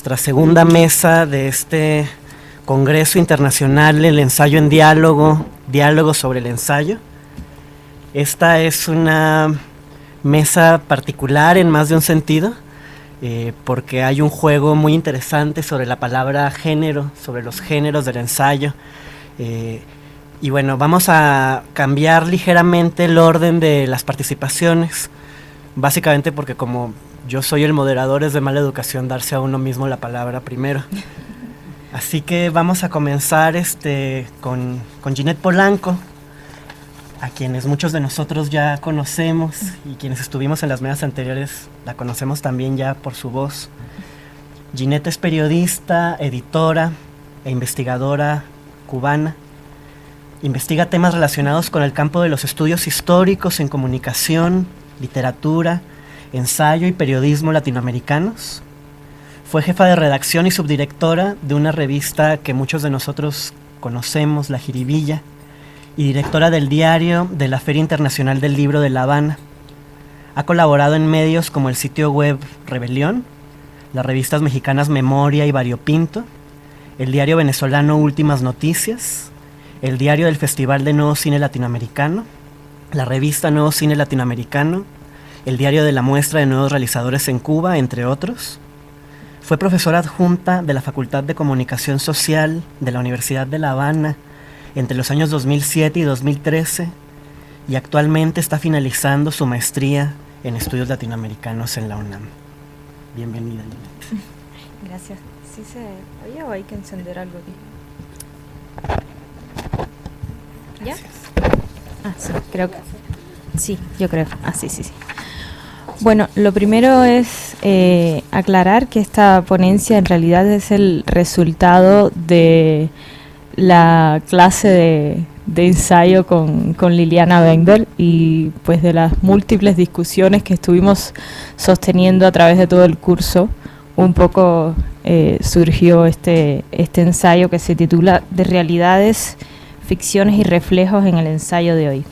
nuestra segunda mesa de este Congreso Internacional El Ensayo en Diálogo, Diálogo sobre el Ensayo. Esta es una mesa particular en más de un sentido, porque hay un juego muy interesante sobre la palabra género, sobre los géneros del ensayo. Y bueno, vamos a cambiar ligeramente el orden de las participaciones, básicamente porque como yo soy el moderador, es de mala educación darse a uno mismo la palabra primero. Así que vamos a comenzar con Ginette Polanco, a quienes muchos de nosotros ya conocemos y quienes estuvimos en las mesas anteriores la conocemos también ya por su voz. Ginette es periodista, editora e investigadora cubana. Investiga temas relacionados con el campo de los estudios históricos en comunicación, literatura, ensayo y periodismo latinoamericanos. Fue jefa de redacción y subdirectora de una revista que muchos de nosotros conocemos, La Jiribilla, y directora del diario de la Feria Internacional del Libro de La Habana. Ha colaborado en medios como el sitio web Rebelión, las revistas mexicanas Memoria y Variopinto, el diario venezolano Últimas Noticias, el diario del Festival de Nuevo Cine Latinoamericano, la revista Nuevo Cine Latinoamericano, el diario de la Muestra de Nuevos Realizadores en Cuba, entre otros. Fue profesora adjunta de la Facultad de Comunicación Social de la Universidad de La Habana entre los años 2007 y 2013 y actualmente está finalizando su maestría en estudios latinoamericanos en la UNAM. Bienvenida, Ginette. Gracias. ¿Sí se oye o hay que encender algo aquí? ¿Ya? Sí, creo que sí, yo creo. Sí. Bueno, lo primero es aclarar que esta ponencia en realidad es el resultado de la clase de ensayo con Liliana Bender y pues de las múltiples discusiones que estuvimos sosteniendo a través de todo el curso. Un poco surgió este ensayo que se titula De realidades, ficciones y reflejos en el ensayo de hoy.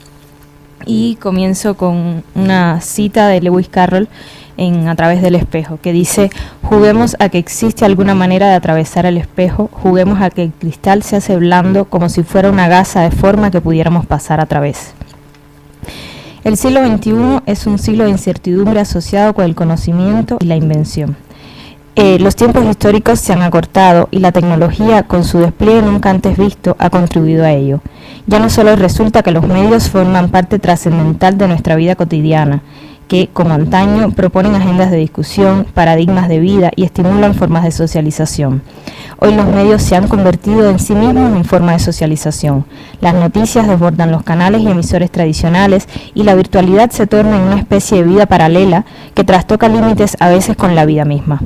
Y comienzo con una cita de Lewis Carroll en A través del espejo, que dice: juguemos a que existe alguna manera de atravesar el espejo, juguemos a que el cristal se hace blando como si fuera una gasa de forma que pudiéramos pasar a través. El siglo XXI es un siglo de incertidumbre asociado con el conocimiento y la invención. Los tiempos históricos se han acortado y la tecnología, con su despliegue nunca antes visto, ha contribuido a ello. Ya no solo resulta que los medios forman parte trascendental de nuestra vida cotidiana, que, como antaño, proponen agendas de discusión, paradigmas de vida y estimulan formas de socialización. Hoy los medios se han convertido en sí mismos en forma de socialización. Las noticias desbordan los canales y emisores tradicionales y la virtualidad se torna en una especie de vida paralela que trastoca límites a veces con la vida misma.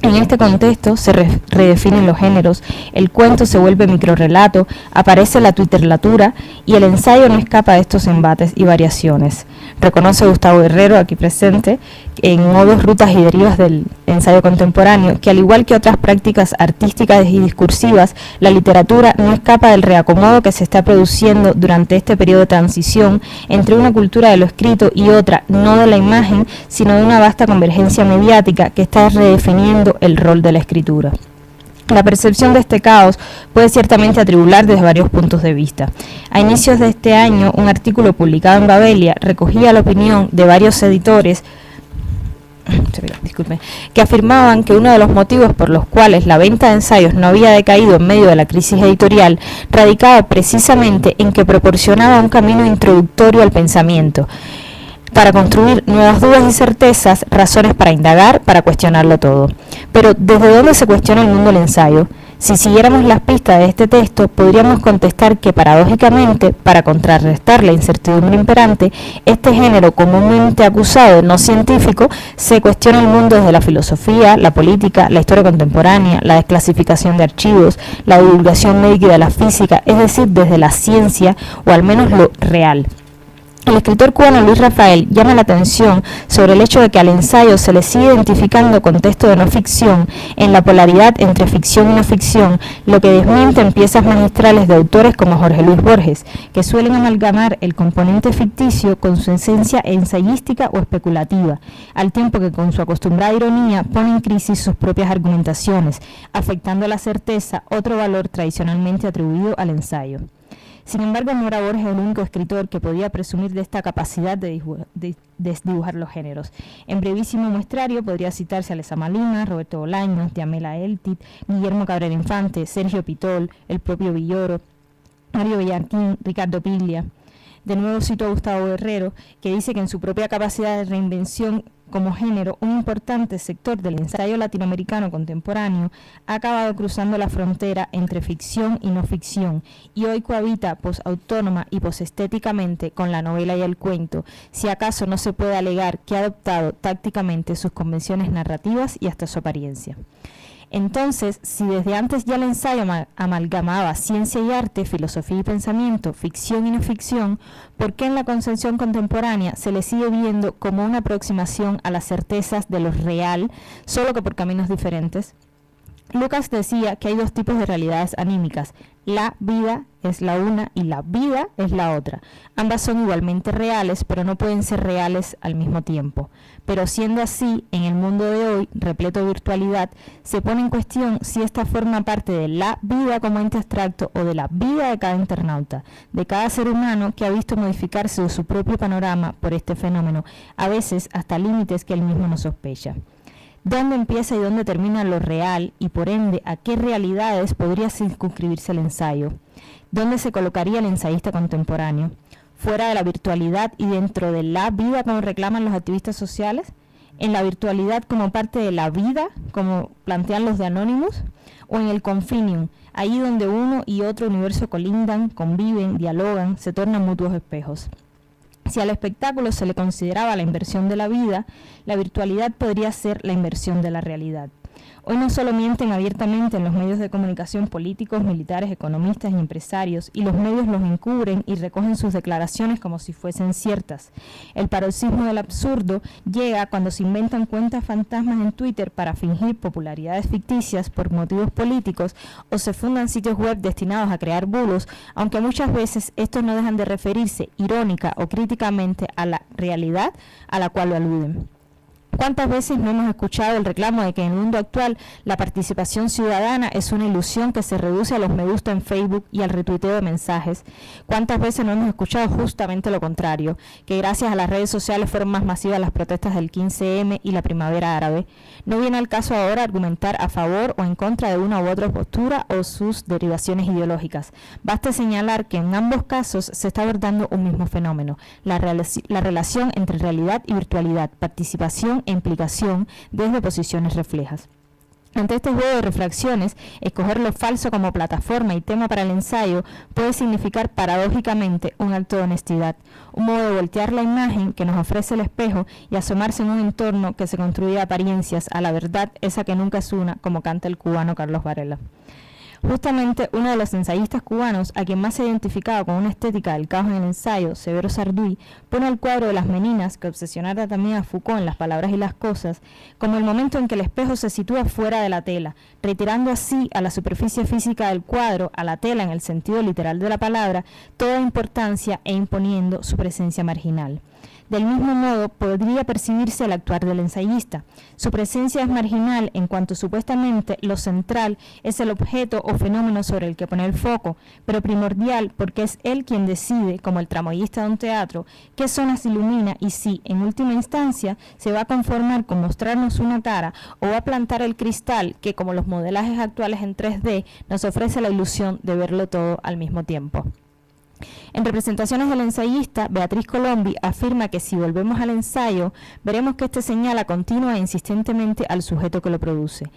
En este contexto se redefinen los géneros, el cuento se vuelve microrrelato, aparece la twitterlatura y el ensayo no escapa de estos embates y variaciones. Reconoce Gustavo Herrero, aquí presente, en Modos, Rutas y Derivas del ensayo contemporáneo, que al igual que otras prácticas artísticas y discursivas, la literatura no escapa del reacomodo que se está produciendo durante este periodo de transición entre una cultura de lo escrito y otra, no de la imagen, sino de una vasta convergencia mediática que está redefiniendo el rol de la escritura. La percepción de este caos puede ciertamente atribular desde varios puntos de vista. A inicios de este año, un artículo publicado en Babelia recogía la opinión de varios editores que afirmaban que uno de los motivos por los cuales la venta de ensayos no había decaído en medio de la crisis editorial radicaba precisamente en que proporcionaba un camino introductorio al pensamiento, para construir nuevas dudas y certezas, razones para indagar, para cuestionarlo todo. Pero, ¿desde dónde se cuestiona el mundo del ensayo? Si siguiéramos las pistas de este texto, podríamos contestar que, paradójicamente, para contrarrestar la incertidumbre imperante, este género comúnmente acusado de no científico se cuestiona el mundo desde la filosofía, la política, la historia contemporánea, la desclasificación de archivos, la divulgación médica y de la física, es decir, desde la ciencia, o al menos lo real. El escritor cubano Luis Rafael llama la atención sobre el hecho de que al ensayo se le sigue identificando con texto de no ficción en la polaridad entre ficción y no ficción, lo que desmienten piezas magistrales de autores como Jorge Luis Borges, que suelen amalgamar el componente ficticio con su esencia ensayística o especulativa, al tiempo que con su acostumbrada ironía pone en crisis sus propias argumentaciones, afectando la certeza, otro valor tradicionalmente atribuido al ensayo. Sin embargo, no era Borges el único escritor que podía presumir de esta capacidad de desdibujar los géneros. En brevísimo muestrario podría citarse a Lezama Lima, Roberto Bolaños, Diamela Eltit, Guillermo Cabrera Infante, Sergio Pitol, el propio Villoro, Mario Villarquín, Ricardo Piglia. De nuevo cito a Gustavo Guerrero, que dice que en su propia capacidad de reinvención como género, un importante sector del ensayo latinoamericano contemporáneo ha acabado cruzando la frontera entre ficción y no ficción, y hoy cohabita posautónoma y posestéticamente con la novela y el cuento, si acaso no se puede alegar que ha adoptado tácticamente sus convenciones narrativas y hasta su apariencia. Entonces, si desde antes ya el ensayo amalgamaba ciencia y arte, filosofía y pensamiento, ficción y no ficción, ¿por qué en la concepción contemporánea se le sigue viendo como una aproximación a las certezas de lo real, solo que por caminos diferentes? Lucas decía que hay dos tipos de realidades anímicas. La vida es la una y la vida es la otra. Ambas son igualmente reales, pero no pueden ser reales al mismo tiempo. Pero siendo así, en el mundo de hoy, repleto de virtualidad, se pone en cuestión si esta forma parte de la vida como ente abstracto o de la vida de cada internauta, de cada ser humano que ha visto modificarse su propio panorama por este fenómeno, a veces hasta límites que él mismo no sospecha. ¿Dónde empieza y dónde termina lo real y por ende a qué realidades podría circunscribirse el ensayo? ¿Dónde se colocaría el ensayista contemporáneo? ¿Fuera de la virtualidad y dentro de la vida como reclaman los activistas sociales? ¿En la virtualidad como parte de la vida como plantean los de Anonymous? ¿O en el confinium, ahí donde uno y otro universo colindan, conviven, dialogan, se tornan mutuos espejos? Si al espectáculo se le consideraba la inversión de la vida, la virtualidad podría ser la inversión de la realidad. Hoy no solo mienten abiertamente en los medios de comunicación políticos, militares, economistas y empresarios, y los medios los encubren y recogen sus declaraciones como si fuesen ciertas. El paroxismo del absurdo llega cuando se inventan cuentas fantasmas en Twitter para fingir popularidades ficticias por motivos políticos o se fundan sitios web destinados a crear bulos, aunque muchas veces estos no dejan de referirse irónica o críticamente a la realidad a la cual lo aluden. ¿Cuántas veces no hemos escuchado el reclamo de que en el mundo actual la participación ciudadana es una ilusión que se reduce a los me gusta en Facebook y al retuiteo de mensajes? ¿Cuántas veces no hemos escuchado justamente lo contrario, que gracias a las redes sociales fueron más masivas las protestas del 15M y la primavera árabe? No viene al caso ahora argumentar a favor o en contra de una u otra postura o sus derivaciones ideológicas. Basta señalar que en ambos casos se está abordando un mismo fenómeno, la relación entre realidad y virtualidad, participación e implicación desde posiciones reflejas. Ante este juego de refracciones, escoger lo falso como plataforma y tema para el ensayo puede significar paradójicamente un acto de honestidad, un modo de voltear la imagen que nos ofrece el espejo y asomarse en un entorno que se construye de apariencias a la verdad, esa que nunca es una, como canta el cubano Carlos Varela. Justamente uno de los ensayistas cubanos a quien más se ha identificado con una estética del caos en el ensayo, Severo Sarduy, pone el cuadro de las meninas, que obsesionara también a Foucault en Las palabras y las cosas, como el momento en que el espejo se sitúa fuera de la tela, retirando así a la superficie física del cuadro, a la tela en el sentido literal de la palabra, toda importancia e imponiendo su presencia marginal. Del mismo modo, podría percibirse el actuar del ensayista. Su presencia es marginal en cuanto supuestamente lo central es el objeto o fenómeno sobre el que pone el foco, pero primordial porque es él quien decide, como el tramoyista de un teatro, qué zonas ilumina y si, en última instancia, se va a conformar con mostrarnos una cara o va a plantar el cristal que, como los modelajes actuales en 3D, nos ofrece la ilusión de verlo todo al mismo tiempo. En Representaciones del ensayista, Beatriz Colombi afirma que si volvemos al ensayo, veremos que este señala continua e insistentemente al sujeto que lo produce.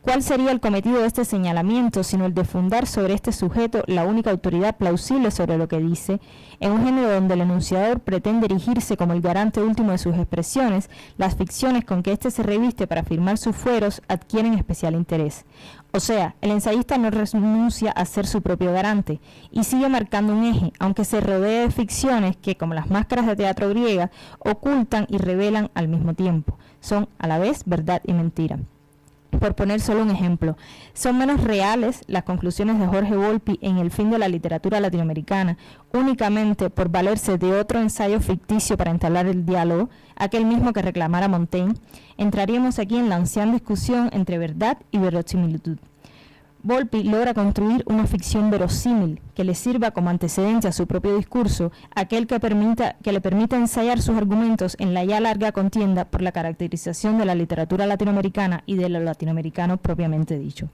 ¿Cuál sería el cometido de este señalamiento sino el de fundar sobre este sujeto la única autoridad plausible sobre lo que dice, en un género donde el enunciador pretende erigirse como el garante último de sus expresiones? Las ficciones con que éste se reviste para afirmar sus fueros adquieren especial interés. O sea, el ensayista no renuncia a ser su propio garante y sigue marcando un eje, aunque se rodee de ficciones que, como las máscaras de teatro griega, ocultan y revelan al mismo tiempo. Son a la vez verdad y mentira. Por poner solo un ejemplo, son menos reales las conclusiones de Jorge Volpi en El fin de la literatura latinoamericana, únicamente por valerse de otro ensayo ficticio para entablar el diálogo, aquel mismo que reclamara Montaigne. Entraríamos aquí en la anciana discusión entre verdad y verosimilitud. Volpi logra construir una ficción verosímil que le sirva como antecedente a su propio discurso, aquel que le permita ensayar sus argumentos en la ya larga contienda por la caracterización de la literatura latinoamericana y de lo latinoamericano propiamente dicho.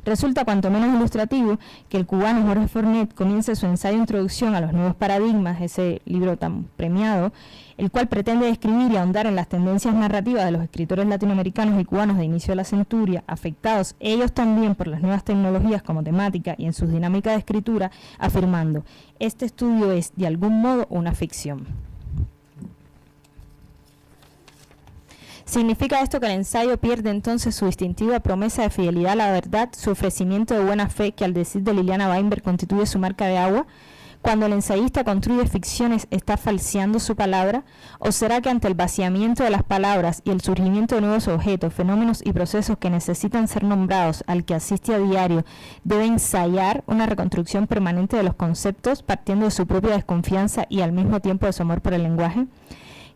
Resulta cuanto menos ilustrativo que el cubano Jorge Fornet comience su ensayo Introducción a los nuevos paradigmas, ese libro tan premiado, el cual pretende describir y ahondar en las tendencias narrativas de los escritores latinoamericanos y cubanos de inicio de la centuria, afectados ellos también por las nuevas tecnologías como temática y en sus dinámicas de escritura, afirmando: este estudio es, de algún modo, una ficción. ¿Significa esto que el ensayo pierde entonces su distintiva promesa de fidelidad a la verdad, su ofrecimiento de buena fe que, al decir de Liliana Weinberg, constituye su marca de agua? Cuando el ensayista construye ficciones, ¿está falseando su palabra? ¿O será que ante el vaciamiento de las palabras y el surgimiento de nuevos objetos, fenómenos y procesos que necesitan ser nombrados al que asiste a diario, debe ensayar una reconstrucción permanente de los conceptos, partiendo de su propia desconfianza y al mismo tiempo de su amor por el lenguaje?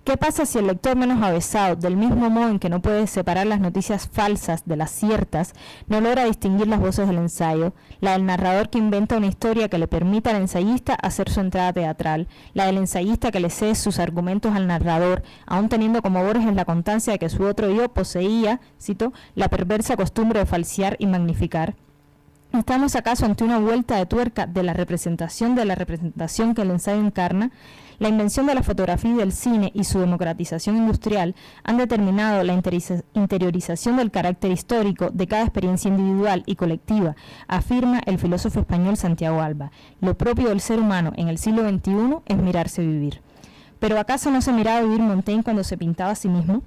¿Qué pasa si el lector menos avesado, del mismo modo en que no puede separar las noticias falsas de las ciertas, no logra distinguir las voces del ensayo, la del narrador que inventa una historia que le permita al ensayista hacer su entrada teatral, la del ensayista que le cede sus argumentos al narrador, aun teniendo como Borges la constancia de que su otro yo poseía, cito, la perversa costumbre de falsear y magnificar? ¿Estamos acaso ante una vuelta de tuerca de la representación que el ensayo encarna? La invención de la fotografía y del cine y su democratización industrial han determinado la interiorización del carácter histórico de cada experiencia individual y colectiva, afirma el filósofo español Santiago Alba. Lo propio del ser humano en el siglo XXI es mirarse vivir. ¿Pero acaso no se miraba vivir Montaigne cuando se pintaba a sí mismo?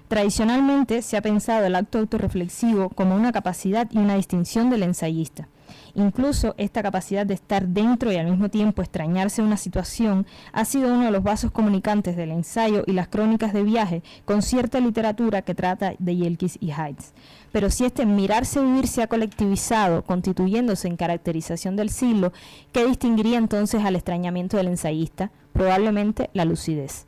Tradicionalmente se ha pensado el acto autorreflexivo como una capacidad y una distinción del ensayista. Incluso esta capacidad de estar dentro y al mismo tiempo extrañarse una situación ha sido uno de los vasos comunicantes del ensayo y las crónicas de viaje con cierta literatura que trata de Yelkis y Heitz. Pero si este mirarse vivir se ha colectivizado, constituyéndose en caracterización del siglo, ¿qué distinguiría entonces al extrañamiento del ensayista? Probablemente la lucidez.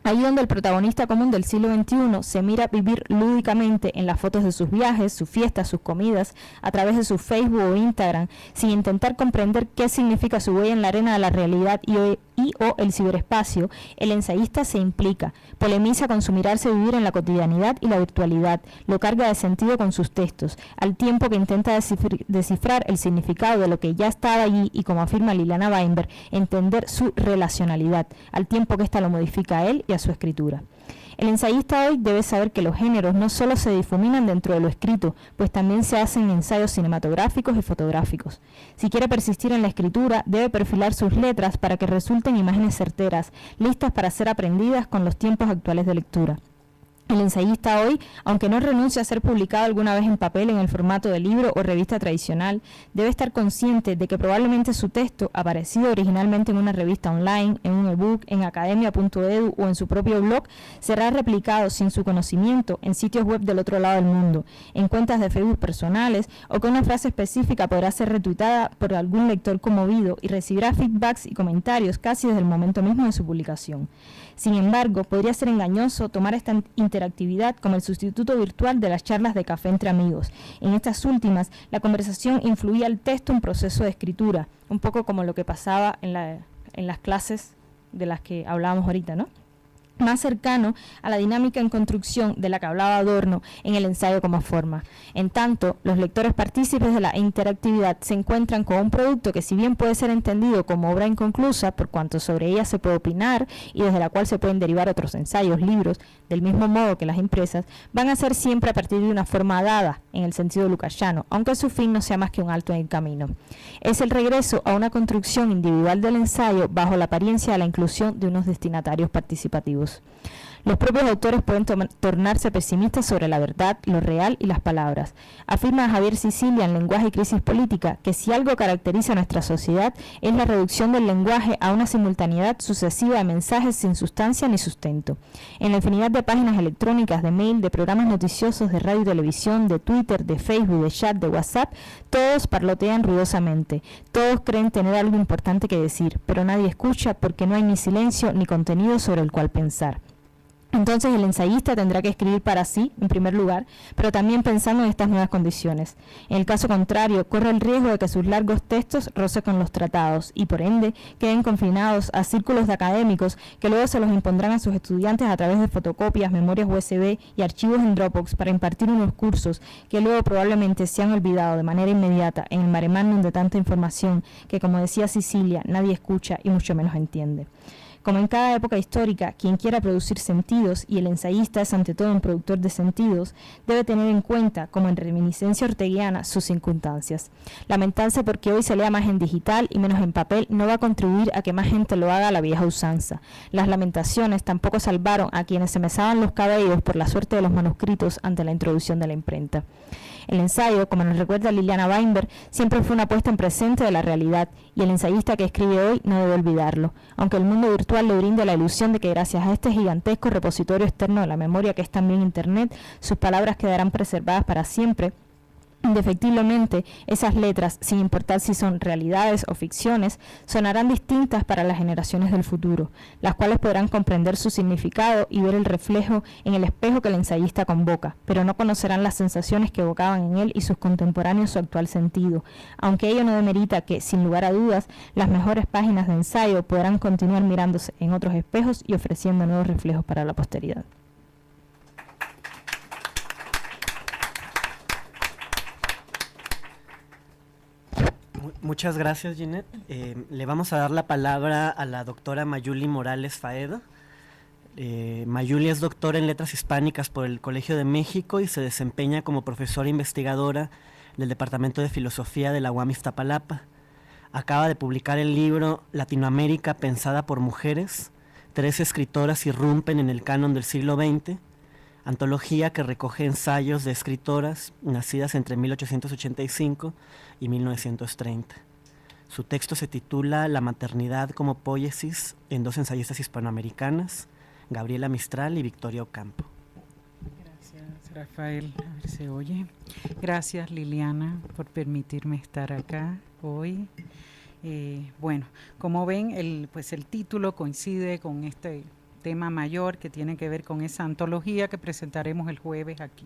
Ahí donde el protagonista común del siglo XXI se mira vivir lúdicamente en las fotos de sus viajes, sus fiestas, sus comidas, a través de su Facebook o Instagram, sin intentar comprender qué significa su huella en la arena de la realidad y o el ciberespacio, el ensayista se implica, polemiza con su mirarse vivir en la cotidianidad y la virtualidad, lo carga de sentido con sus textos, al tiempo que intenta descifrar el significado de lo que ya estaba allí y, como afirma Liliana Weinberg, entender su relacionalidad, al tiempo que ésta lo modifica a él y a su escritura. El ensayista hoy debe saber que los géneros no solo se difuminan dentro de lo escrito, pues también se hacen ensayos cinematográficos y fotográficos. Si quiere persistir en la escritura, debe perfilar sus letras para que resulten imágenes certeras, listas para ser aprendidas con los tiempos actuales de lectura. El ensayista hoy, aunque no renuncie a ser publicado alguna vez en papel en el formato de libro o revista tradicional, debe estar consciente de que probablemente su texto, aparecido originalmente en una revista online, en un ebook, en academia.edu o en su propio blog, será replicado sin su conocimiento en sitios web del otro lado del mundo, en cuentas de Facebook personales, o que una frase específica podrá ser retuitada por algún lector conmovido y recibirá feedbacks y comentarios casi desde el momento mismo de su publicación. Sin embargo, podría ser engañoso tomar esta interactividad como el sustituto virtual de las charlas de café entre amigos. En estas últimas, la conversación influía al texto en proceso de escritura, un poco como lo que pasaba en las clases de las que hablábamos ahorita, ¿no? más cercano a la dinámica en construcción de la que hablaba Adorno en el ensayo como forma. En tanto, los lectores partícipes de la interactividad se encuentran con un producto que, si bien puede ser entendido como obra inconclusa, por cuanto sobre ella se puede opinar y desde la cual se pueden derivar otros ensayos, libros, del mismo modo que las impresas, van a ser siempre a partir de una forma dada, en el sentido lucasiano, aunque su fin no sea más que un alto en el camino. Es el regreso a una construcción individual del ensayo bajo la apariencia de la inclusión de unos destinatarios participativos. Los propios autores pueden tornarse pesimistas sobre la verdad, lo real y las palabras. Afirma Javier Sicilia en Lenguaje y Crisis Política que si algo caracteriza a nuestra sociedad es la reducción del lenguaje a una simultaneidad sucesiva de mensajes sin sustancia ni sustento. En la infinidad de páginas electrónicas, de mail, de programas noticiosos, de radio y televisión, de Twitter, de Facebook, de chat, de WhatsApp, todos parlotean ruidosamente, todos creen tener algo importante que decir, pero nadie escucha porque no hay ni silencio ni contenido sobre el cual pensar. Entonces el ensayista tendrá que escribir para sí, en primer lugar, pero también pensando en estas nuevas condiciones. En el caso contrario, corre el riesgo de que sus largos textos rocen con los tratados y, por ende, queden confinados a círculos de académicos que luego se los impondrán a sus estudiantes a través de fotocopias, memorias USB y archivos en Dropbox para impartir unos cursos que luego probablemente se han olvidado de manera inmediata en el mare magnum de tanta información que, como decía Sicilia, nadie escucha y mucho menos entiende. Como en cada época histórica, quien quiera producir sentidos, y el ensayista es ante todo un productor de sentidos, debe tener en cuenta, como en reminiscencia orteguiana, sus circunstancias. Lamentarse porque hoy se lea más en digital y menos en papel no va a contribuir a que más gente lo haga a la vieja usanza. Las lamentaciones tampoco salvaron a quienes se mesaban los cabellos por la suerte de los manuscritos ante la introducción de la imprenta. El ensayo, como nos recuerda Liliana Weinberg, siempre fue una puesta en presente de la realidad, y el ensayista que escribe hoy no debe olvidarlo, aunque el mundo virtual le brinde la ilusión de que gracias a este gigantesco repositorio externo de la memoria que es también Internet, sus palabras quedarán preservadas para siempre. Indefectiblemente, esas letras, sin importar si son realidades o ficciones, sonarán distintas para las generaciones del futuro, las cuales podrán comprender su significado y ver el reflejo en el espejo que el ensayista convoca, pero no conocerán las sensaciones que evocaban en él y sus contemporáneos su actual sentido, aunque ello no demerita que, sin lugar a dudas, las mejores páginas de ensayo podrán continuar mirándose en otros espejos y ofreciendo nuevos reflejos para la posteridad. Muchas gracias, Ginette. Le vamos a dar la palabra a la doctora Mayuli Morales Faedo. Mayuli es doctora en Letras Hispánicas por el Colegio de México y se desempeña como profesora investigadora del Departamento de Filosofía de la UAM Iztapalapa. Acaba de publicar el libro Latinoamérica pensada por mujeres, 13 escritoras irrumpen en el canon del siglo XX, antología que recoge ensayos de escritoras nacidas entre 1885 y 1930. Su texto se titula La maternidad como poiesis en dos ensayistas hispanoamericanas, Gabriela Mistral y Victoria Ocampo. Gracias, Rafael. A ver si se oye. Gracias, Liliana, por permitirme estar acá hoy. Bueno, como ven, el título coincide con este tema mayor que tiene que ver con esa antología que presentaremos el jueves aquí.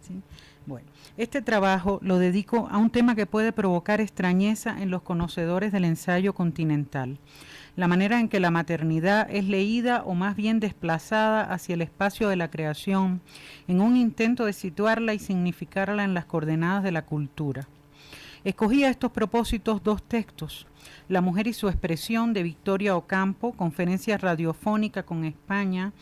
¿Sí? Bueno, este trabajo lo dedico a un tema que puede provocar extrañeza en los conocedores del ensayo continental, la manera en que la maternidad es leída o más bien desplazada hacia el espacio de la creación, en un intento de situarla y significarla en las coordenadas de la cultura. Escogí a estos propósitos dos textos: La mujer y su expresión, de Victoria Ocampo, Conferencia radiofónica con España,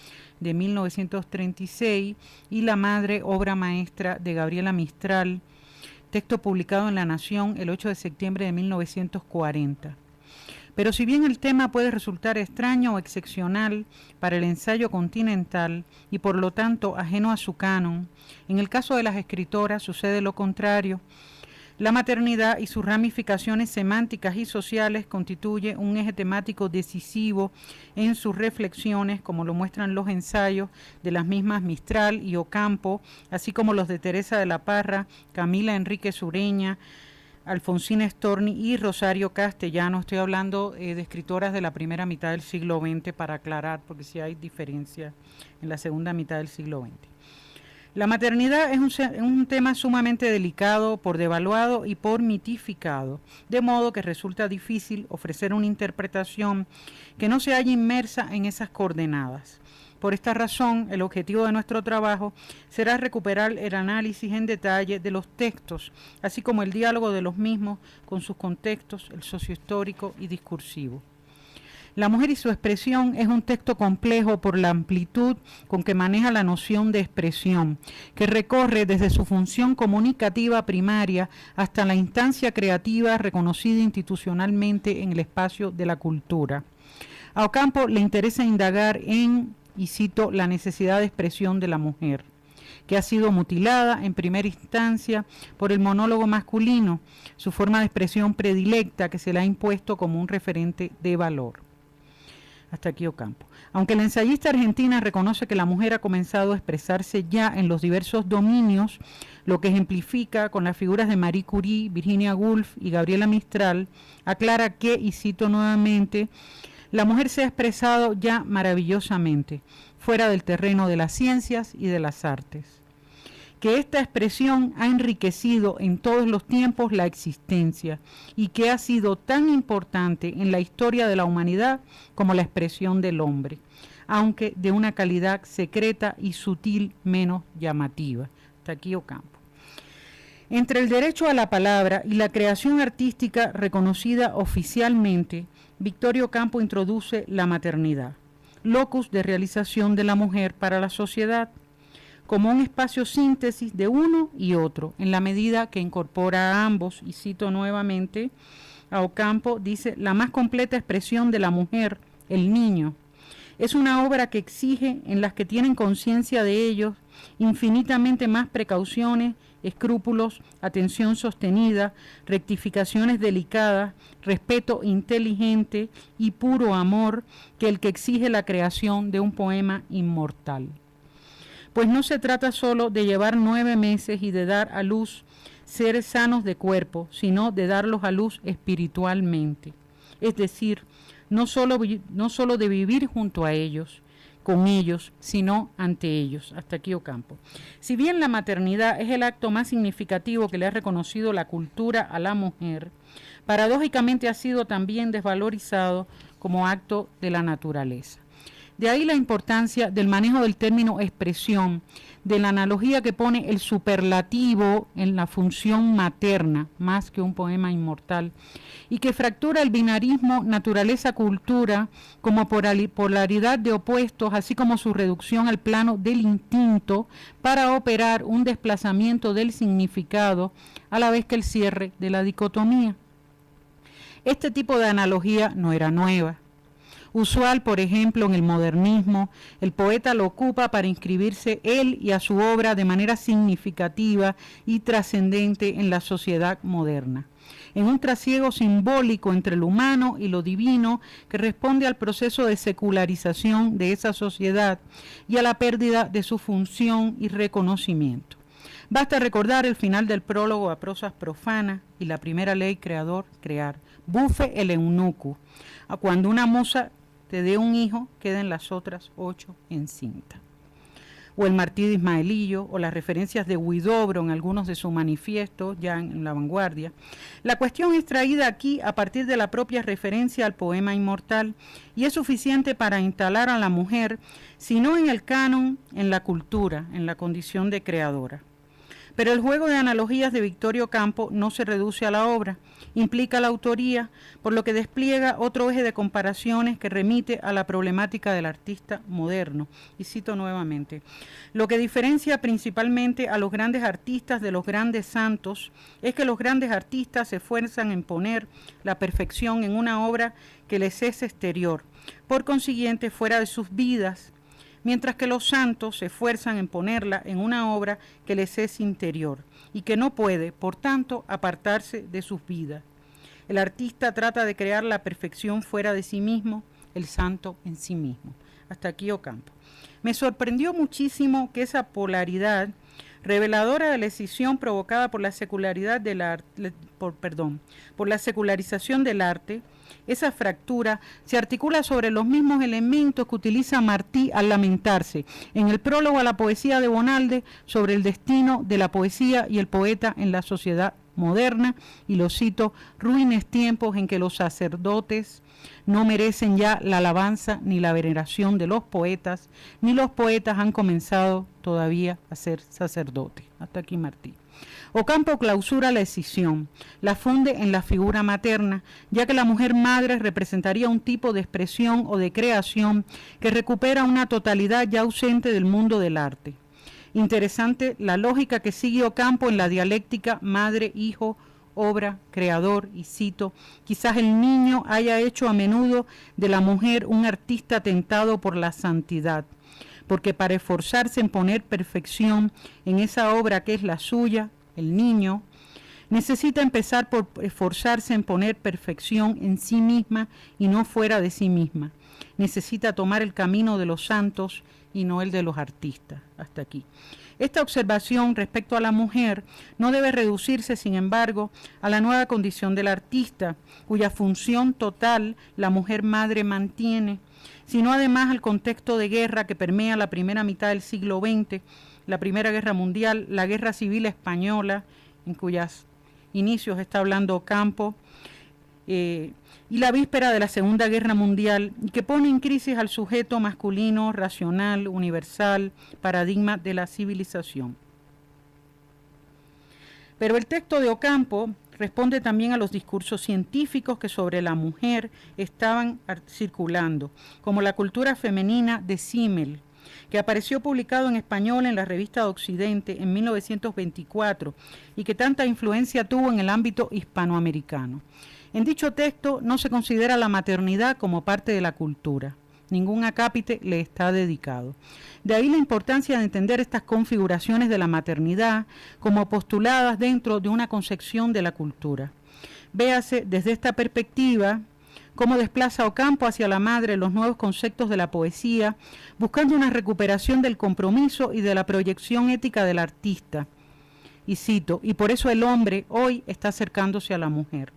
de 1936, y La madre, obra maestra, de Gabriela Mistral, texto publicado en La Nación el 8 de septiembre de 1940. Pero si bien el tema puede resultar extraño o excepcional para el ensayo continental y por lo tanto ajeno a su canon, en el caso de las escritoras sucede lo contrario. La maternidad y sus ramificaciones semánticas y sociales constituye un eje temático decisivo en sus reflexiones, como lo muestran los ensayos de las mismas Mistral y Ocampo, así como los de Teresa de la Parra, Camila Enríquez Ureña, Alfonsina Storni y Rosario Castellano. Estoy hablando de escritoras de la primera mitad del siglo XX, para aclarar, porque sí hay diferencia en la segunda mitad del siglo XX. La maternidad es un tema sumamente delicado, por devaluado y por mitificado, de modo que resulta difícil ofrecer una interpretación que no se haya inmersa en esas coordenadas. Por esta razón, el objetivo de nuestro trabajo será recuperar el análisis en detalle de los textos, así como el diálogo de los mismos con sus contextos, el sociohistórico y discursivo. La mujer y su expresión es un texto complejo por la amplitud con que maneja la noción de expresión, que recorre desde su función comunicativa primaria hasta la instancia creativa reconocida institucionalmente en el espacio de la cultura. A Ocampo le interesa indagar en, y cito, la necesidad de expresión de la mujer, que ha sido mutilada en primera instancia por el monólogo masculino, su forma de expresión predilecta que se le ha impuesto como un referente de valor. Hasta aquí Ocampo. Aunque la ensayista argentina reconoce que la mujer ha comenzado a expresarse ya en los diversos dominios, lo que ejemplifica con las figuras de Marie Curie, Virginia Woolf y Gabriela Mistral, aclara que, y cito nuevamente, la mujer se ha expresado ya maravillosamente, fuera del terreno de las ciencias y de las artes. Que esta expresión ha enriquecido en todos los tiempos la existencia y que ha sido tan importante en la historia de la humanidad como la expresión del hombre, aunque de una calidad secreta y sutil menos llamativa. Hasta aquí Ocampo. Entre el derecho a la palabra y la creación artística reconocida oficialmente, Victorio Ocampo introduce la maternidad, locus de realización de la mujer para la sociedad, como un espacio síntesis de uno y otro, en la medida que incorpora a ambos, y cito nuevamente a Ocampo, dice, la más completa expresión de la mujer, el niño. Es una obra que exige en las que tienen conciencia de ellos infinitamente más precauciones, escrúpulos, atención sostenida, rectificaciones delicadas, respeto inteligente y puro amor que el que exige la creación de un poema inmortal. Pues no se trata solo de llevar 9 meses y de dar a luz seres sanos de cuerpo, sino de darlos a luz espiritualmente. Es decir, no solo de vivir junto a ellos, con ellos, sino ante ellos. Hasta aquí Ocampo. Si bien la maternidad es el acto más significativo que le ha reconocido la cultura a la mujer, paradójicamente ha sido también desvalorizado como acto de la naturaleza. De ahí la importancia del manejo del término expresión, de la analogía que pone el superlativo en la función materna, más que un poema inmortal, y que fractura el binarismo naturaleza-cultura como polaridad de opuestos, así como su reducción al plano del instinto para operar un desplazamiento del significado, a la vez que el cierre de la dicotomía. Este tipo de analogía no era nueva. Usual, por ejemplo, en el modernismo, el poeta lo ocupa para inscribirse él y a su obra de manera significativa y trascendente en la sociedad moderna, en un trasiego simbólico entre lo humano y lo divino que responde al proceso de secularización de esa sociedad y a la pérdida de su función y reconocimiento. Basta recordar el final del prólogo a Prosas profanas y la primera ley creador, crear. Bufe el eunuco. Cuando una musa te dé un hijo, queden las otras 8 en cinta. O el Martí de Ismaelillo, o las referencias de Huidobro en algunos de sus manifiestos, ya en La Vanguardia. La cuestión es traída aquí a partir de la propia referencia al poema inmortal, y es suficiente para instalar a la mujer, si no en el canon, en la cultura, en la condición de creadora. Pero el juego de analogías de Victorio Ocampo no se reduce a la obra, implica la autoría, por lo que despliega otro eje de comparaciones que remite a la problemática del artista moderno. Y cito nuevamente, lo que diferencia principalmente a los grandes artistas de los grandes santos es que los grandes artistas se esfuerzan en poner la perfección en una obra que les es exterior, por consiguiente fuera de sus vidas, mientras que los santos se esfuerzan en ponerla en una obra que les es interior y que no puede, por tanto, apartarse de sus vidas. El artista trata de crear la perfección fuera de sí mismo, el santo en sí mismo. Hasta aquí Ocampo. Me sorprendió muchísimo que esa polaridad, reveladora de la escisión provocada por la secularidad del arte, por la secularización del arte, esa fractura se articula sobre los mismos elementos que utiliza Martí al lamentarse en el prólogo a la poesía de Bonalde sobre el destino de la poesía y el poeta en la sociedad moderna, y lo cito: ruines tiempos en que los sacerdotes no merecen ya la alabanza ni la veneración de los poetas, ni los poetas han comenzado todavía a ser sacerdotes. Hasta aquí Martí. Ocampo clausura la escisión, la funde en la figura materna, ya que la mujer madre representaría un tipo de expresión o de creación que recupera una totalidad ya ausente del mundo del arte. Interesante la lógica que sigue Ocampo en la dialéctica madre-hijo, obra, creador, y cito: quizás el niño haya hecho a menudo de la mujer un artista tentado por la santidad, porque para esforzarse en poner perfección en esa obra que es la suya, el niño necesita empezar por esforzarse en poner perfección en sí misma y no fuera de sí misma. Necesita tomar el camino de los santos y no el de los artistas. Hasta aquí. Esta observación respecto a la mujer no debe reducirse, sin embargo, a la nueva condición del artista, cuya función total la mujer madre mantiene, sino además al contexto de guerra que permea la primera mitad del siglo XX, la Primera Guerra Mundial, la Guerra Civil Española, en cuyos inicios está hablando Ocampo, y la víspera de la Segunda Guerra Mundial, que pone en crisis al sujeto masculino, racional, universal, paradigma de la civilización. Pero el texto de Ocampo responde también a los discursos científicos que sobre la mujer estaban circulando, como la cultura femenina de Simmel, que apareció publicado en español en la revista Occidente en 1924 y que tanta influencia tuvo en el ámbito hispanoamericano. En dicho texto no se considera la maternidad como parte de la cultura. Ningún acápite le está dedicado. De ahí la importancia de entender estas configuraciones de la maternidad como postuladas dentro de una concepción de la cultura. Véase desde esta perspectiva cómo desplaza Ocampo hacia la madre los nuevos conceptos de la poesía, buscando una recuperación del compromiso y de la proyección ética del artista. Y cito: y por eso el hombre hoy está acercándose a la mujer.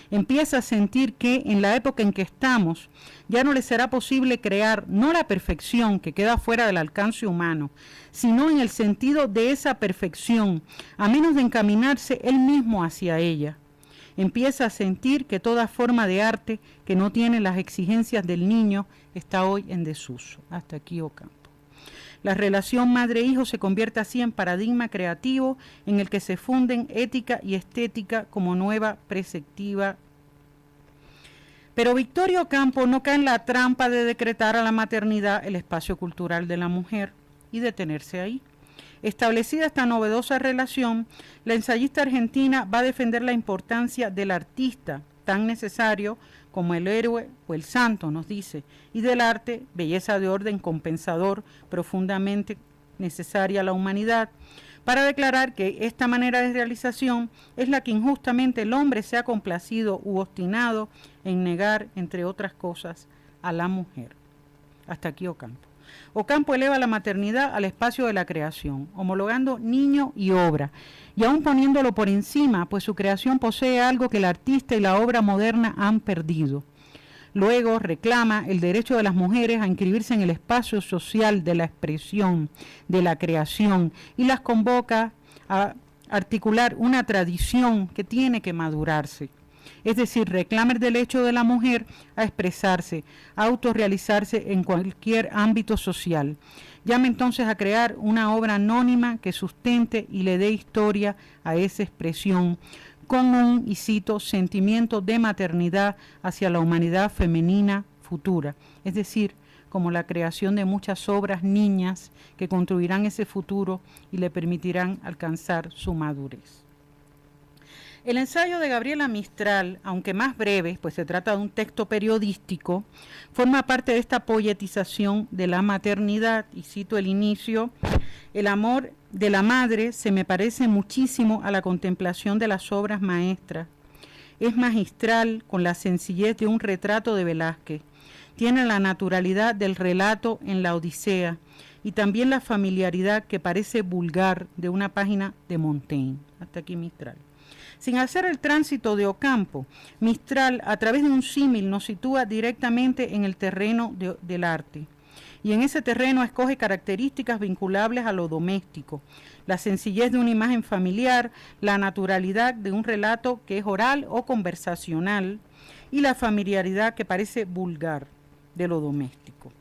Empieza a sentir que en la época en que estamos ya no le será posible crear no la perfección que queda fuera del alcance humano, sino en el sentido de esa perfección, a menos de encaminarse él mismo hacia ella. Empieza a sentir que toda forma de arte que no tiene las exigencias del niño está hoy en desuso. Hasta aquí Ocampo. La relación madre-hijo se convierte así en paradigma creativo en el que se funden ética y estética como nueva perspectiva. Pero Victorio Ocampo no cae en la trampa de decretar a la maternidad el espacio cultural de la mujer y detenerse ahí. Establecida esta novedosa relación, la ensayista argentina va a defender la importancia del artista, tan necesario como el héroe o el santo, nos dice, y del arte, belleza de orden compensador, profundamente necesaria a la humanidad, para declarar que esta manera de realización es la que injustamente el hombre se ha complacido u obstinado en negar, entre otras cosas, a la mujer. Hasta aquí Ocampo. Ocampo eleva la maternidad al espacio de la creación, homologando niño y obra, y aún poniéndolo por encima, pues su creación posee algo que el artista y la obra moderna han perdido. Luego reclama el derecho de las mujeres a inscribirse en el espacio social de la expresión, de la creación, y las convoca a articular una tradición que tiene que madurarse. Es decir, reclama el derecho de la mujer a expresarse, a autorrealizarse en cualquier ámbito social. Llama entonces a crear una obra anónima que sustente y le dé historia a esa expresión, con un, y cito, sentimiento de maternidad hacia la humanidad femenina futura, es decir, como la creación de muchas obras niñas que construirán ese futuro y le permitirán alcanzar su madurez. El ensayo de Gabriela Mistral, aunque más breve, pues se trata de un texto periodístico, forma parte de esta poetización de la maternidad, y cito el inicio: el amor de la madre se me parece muchísimo a la contemplación de las obras maestras. Es magistral con la sencillez de un retrato de Velázquez. Tiene la naturalidad del relato en la Odisea y también la familiaridad que parece vulgar de una página de Montaigne. Hasta aquí Mistral. Sin hacer el tránsito de Ocampo, Mistral, a través de un símil, nos sitúa directamente en el terreno del arte. y en ese terreno escoge características vinculables a lo doméstico, la sencillez de una imagen familiar, la naturalidad de un relato que es oral o conversacional y la familiaridad que parece vulgar de lo doméstico.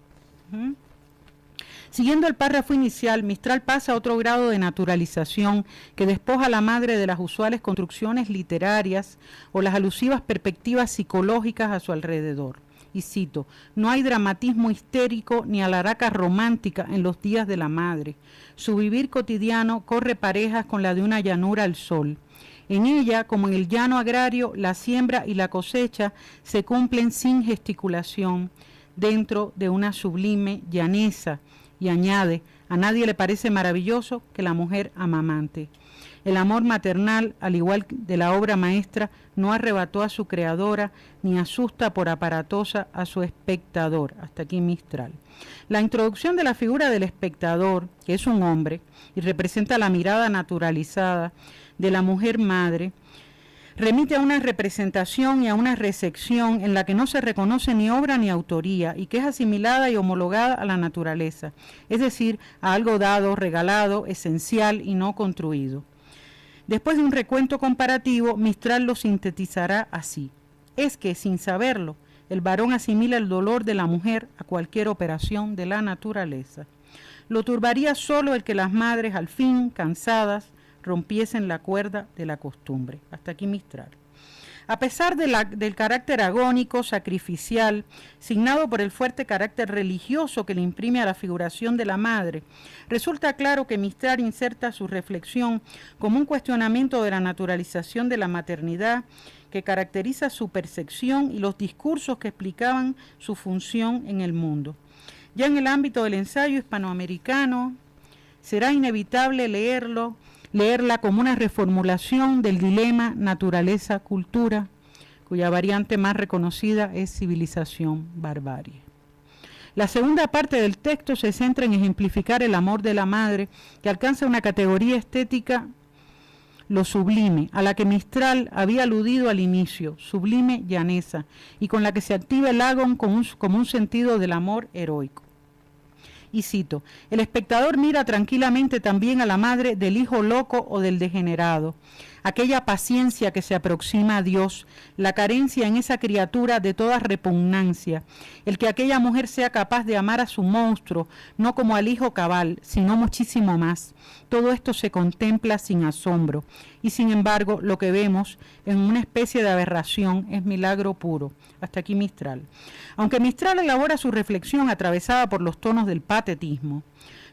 Siguiendo el párrafo inicial, Mistral pasa a otro grado de naturalización que despoja a la madre de las usuales construcciones literarias o las alusivas perspectivas psicológicas a su alrededor. Y cito, no hay dramatismo histérico ni alaraca romántica en los días de la madre. Su vivir cotidiano corre parejas con la de una llanura al sol. En ella, como en el llano agrario, la siembra y la cosecha se cumplen sin gesticulación, dentro de una sublime llaneza, y añade, a nadie le parece maravilloso que la mujer amamante. El amor maternal, al igual de la obra maestra, no arrebató a su creadora ni asusta por aparatosa a su espectador. Hasta aquí Mistral. La introducción de la figura del espectador, que es un hombre y representa la mirada naturalizada de la mujer madre, remite a una representación y a una recepción en la que no se reconoce ni obra ni autoría y que es asimilada y homologada a la naturaleza, es decir, a algo dado, regalado, esencial y no construido. Después de un recuento comparativo, Mistral lo sintetizará así. Es que, sin saberlo, el varón asimila el dolor de la mujer a cualquier operación de la naturaleza. Lo turbaría solo el que las madres, al fin, cansadas, rompiesen la cuerda de la costumbre. Hasta aquí Mistral. A pesar del carácter agónico, sacrificial, signado por el fuerte carácter religioso que le imprime a la figuración de la madre, resulta claro que Mistral inserta su reflexión como un cuestionamiento de la naturalización de la maternidad que caracteriza su percepción y los discursos que explicaban su función en el mundo. Ya en el ámbito del ensayo hispanoamericano, será inevitable leerla como una reformulación del dilema naturaleza-cultura, cuya variante más reconocida es civilización-barbarie. La segunda parte del texto se centra en ejemplificar el amor de la madre, que alcanza una categoría estética, lo sublime, a la que Mistral había aludido al inicio, sublime llaneza, y con la que se activa el agón como un sentido del amor heroico. Y cito, el espectador mira tranquilamente también a la madre del hijo loco o del degenerado, aquella paciencia que se aproxima a Dios, la carencia en esa criatura de toda repugnancia, el que aquella mujer sea capaz de amar a su monstruo, no como al hijo cabal, sino muchísimo más. Todo esto se contempla sin asombro, y sin embargo lo que vemos en una especie de aberración es milagro puro. Hasta aquí Mistral. Aunque Mistral elabora su reflexión atravesada por los tonos del patetismo,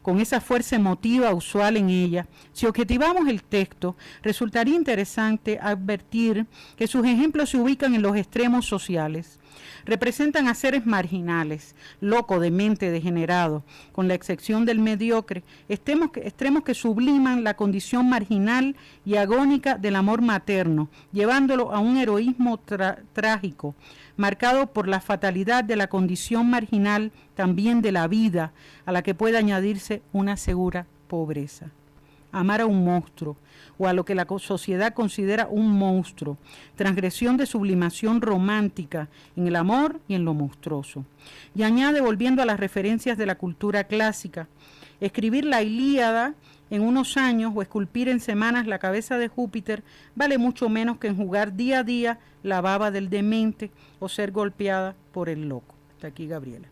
con esa fuerza emotiva usual en ella, si objetivamos el texto, resultaría interesante advertir que sus ejemplos se ubican en los extremos sociales. Representan a seres marginales, loco, demente, degenerado, con la excepción del mediocre, extremos que subliman la condición marginal y agónica del amor materno, llevándolo a un heroísmo trágico, marcado por la fatalidad de la condición marginal, también de la vida, a la que puede añadirse una segura pobreza. Amar a un monstruo, o a lo que la sociedad considera un monstruo, transgresión de sublimación romántica en el amor y en lo monstruoso. Y añade, volviendo a las referencias de la cultura clásica, escribir la Ilíada en unos años o esculpir en semanas la cabeza de Júpiter vale mucho menos que enjugar día a día la baba del demente o ser golpeada por el loco. Hasta aquí Gabriela.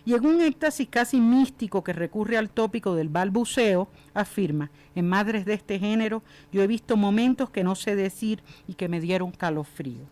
Y en un éxtasis casi místico que recurre al tópico del balbuceo, afirma, en madres de este género yo he visto momentos que no sé decir y que me dieron calofrío.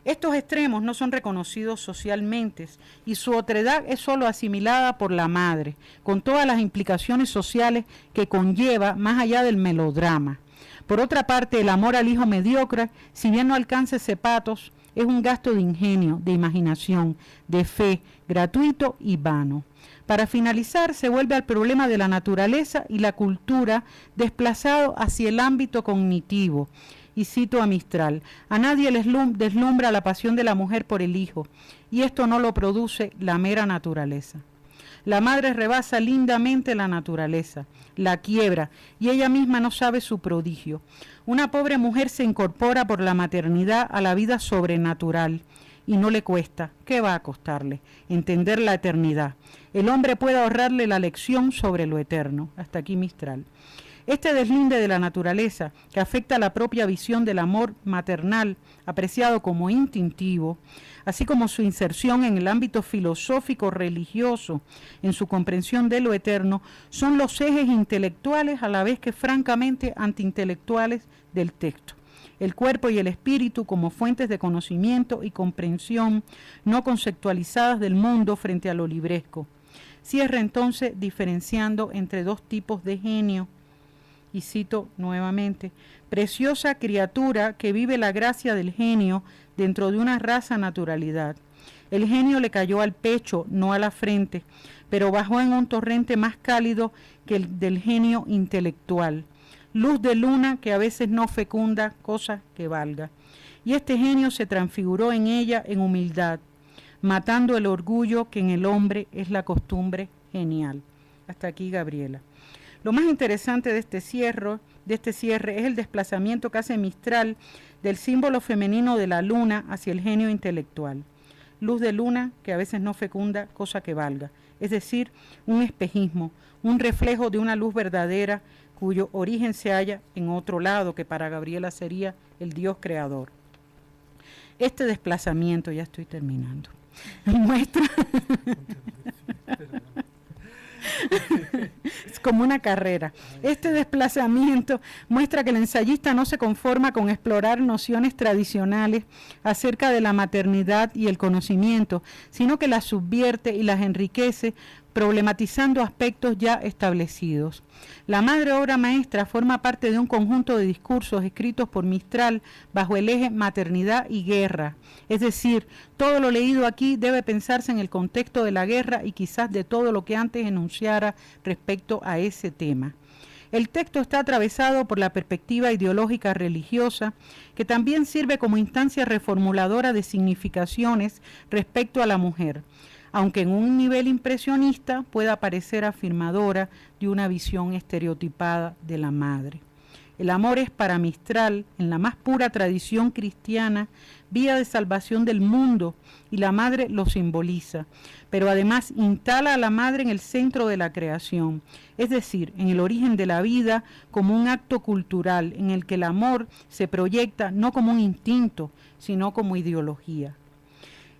Estos extremos no son reconocidos socialmente y su otredad es sólo asimilada por la madre, con todas las implicaciones sociales que conlleva más allá del melodrama. Por otra parte, el amor al hijo mediocre, si bien no alcanza ese patos, es un gasto de ingenio, de imaginación, de fe, gratuito y vano. Para finalizar, se vuelve al problema de la naturaleza y la cultura desplazado hacia el ámbito cognitivo. Y cito a Mistral, a nadie les deslumbra la pasión de la mujer por el hijo, y esto no lo produce la mera naturaleza. La madre rebasa lindamente la naturaleza, la quiebra, y ella misma no sabe su prodigio. Una pobre mujer se incorpora por la maternidad a la vida sobrenatural, y no le cuesta. ¿Qué va a costarle? Entender la eternidad. El hombre puede ahorrarle la lección sobre lo eterno. Hasta aquí Mistral. Este deslinde de la naturaleza, que afecta a la propia visión del amor maternal, apreciado como instintivo, así como su inserción en el ámbito filosófico religioso, en su comprensión de lo eterno, son los ejes intelectuales a la vez que francamente antiintelectuales del texto. El cuerpo y el espíritu como fuentes de conocimiento y comprensión no conceptualizadas del mundo frente a lo libresco. Cierra entonces diferenciando entre dos tipos de genio. Y cito nuevamente: preciosa criatura que vive la gracia del genio dentro de una rasa naturalidad. El genio le cayó al pecho, no a la frente, pero bajó en un torrente más cálido que el del genio intelectual. Luz de luna que a veces no fecunda cosa que valga. Y este genio se transfiguró en ella en humildad, matando el orgullo que en el hombre es la costumbre genial. Hasta aquí Gabriela. Lo más interesante de este cierre es el desplazamiento que hace Mistral del símbolo femenino de la luna hacia el genio intelectual. Luz de luna que a veces no fecunda cosa que valga, es decir, un espejismo, un reflejo de una luz verdadera cuyo origen se halla en otro lado, que para Gabriela sería el Dios creador. Este desplazamiento, ya estoy terminando, muestra... Es como una carrera. Este desplazamiento muestra que el ensayista no se conforma con explorar nociones tradicionales acerca de la maternidad y el conocimiento, sino que las subvierte y las enriquece, problematizando aspectos ya establecidos. La madre obra maestra forma parte de un conjunto de discursos escritos por Mistral bajo el eje maternidad y guerra. Es decir, todo lo leído aquí debe pensarse en el contexto de la guerra y quizás de todo lo que antes enunciara respecto a ese tema. El texto está atravesado por la perspectiva ideológica religiosa, que también sirve como instancia reformuladora de significaciones respecto a la mujer, aunque en un nivel impresionista pueda parecer afirmadora de una visión estereotipada de la madre. El amor es para Mistral, en la más pura tradición cristiana, vía de salvación del mundo, y la madre lo simboliza, pero además instala a la madre en el centro de la creación, es decir, en el origen de la vida como un acto cultural en el que el amor se proyecta no como un instinto, sino como ideología.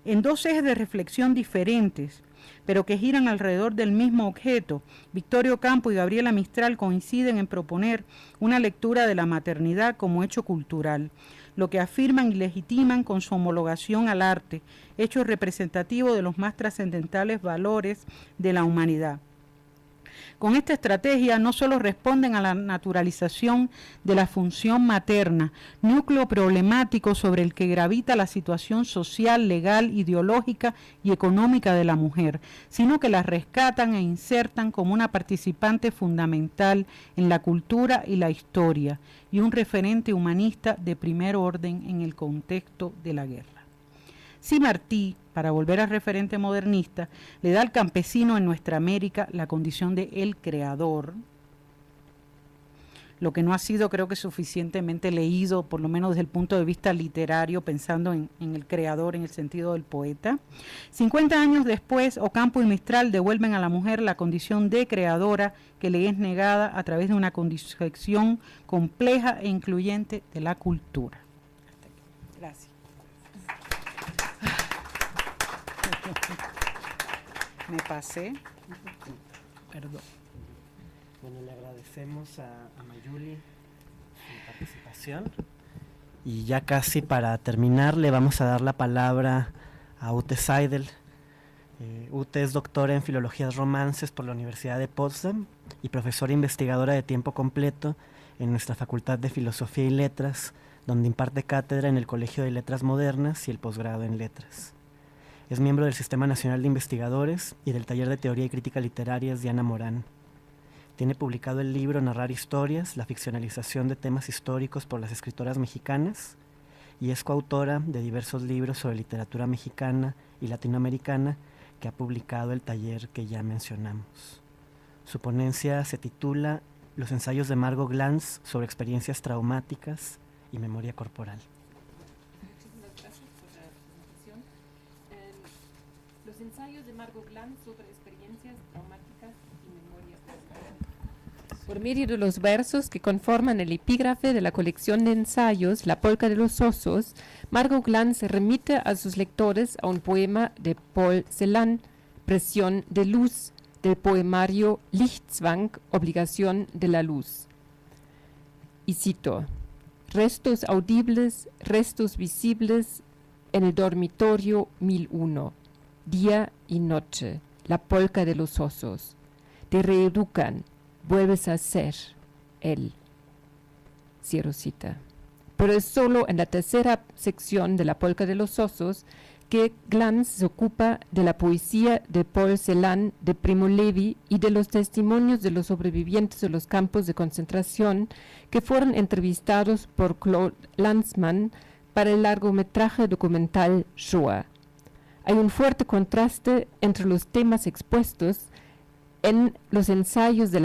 En dos ejes de reflexión diferentes, pero que giran alrededor del mismo objeto, Victorio Campo y Gabriela Mistral coinciden en proponer una lectura de la maternidad como hecho cultural, lo que afirman y legitiman con su homologación al arte, hecho representativo de los más trascendentales valores de la humanidad. Con esta estrategia no solo responden a la naturalización de la función materna, núcleo problemático sobre el que gravita la situación social, legal, ideológica y económica de la mujer, sino que la rescatan e insertan como una participante fundamental en la cultura y la historia, y un referente humanista de primer orden en el contexto de la guerra. Si Martí, para volver al referente modernista, le da al campesino en nuestra América la condición de el creador, lo que no ha sido, creo que, suficientemente leído, por lo menos desde el punto de vista literario, pensando en el creador en el sentido del poeta. 50 años después, Ocampo y Mistral devuelven a la mujer la condición de creadora que le es negada a través de una concepción compleja e incluyente de la cultura. Gracias. Me pasé. Perdón. Bueno, le agradecemos a Mayuli su participación. Y ya casi para terminar, le vamos a dar la palabra a Ute Seidel. Ute es doctora en Filologías Romances por la Universidad de Potsdam y profesora investigadora de tiempo completo en nuestra Facultad de Filosofía y Letras, donde imparte cátedra en el Colegio de Letras Modernas y el posgrado en Letras. Es miembro del Sistema Nacional de Investigadores y del Taller de Teoría y Crítica Literarias Diana Morán. Tiene publicado el libro Narrar Historias, la ficcionalización de temas históricos por las escritoras mexicanas, y es coautora de diversos libros sobre literatura mexicana y latinoamericana que ha publicado el taller que ya mencionamos. Su ponencia se titula Los ensayos de Margot Glantz sobre experiencias traumáticas y memoria corporal. Muchísimas gracias por la presentación. Los ensayos de Margot Glantz sobre experiencias traumáticas y memoria. Por medio de los versos que conforman el epígrafe de la colección de ensayos La polca de los osos, Margot Glantz remite a sus lectores a un poema de Paul Celan, Presión de luz, del poemario Lichtzwang, Obligación de la luz. Y cito: restos audibles, restos visibles en el dormitorio 1001, día y noche, la polca de los osos. Te reeducan, vuelves a ser él. Cierro cita. Pero es solo en la tercera sección de la polca de los osos que Glantz se ocupa de la poesía de Paul Celan, de Primo Levi y de los testimonios de los sobrevivientes de los campos de concentración que fueron entrevistados por Claude Lanzmann para el largometraje documental Shoah. Hay un fuerte contraste entre los temas expuestos en los ensayos de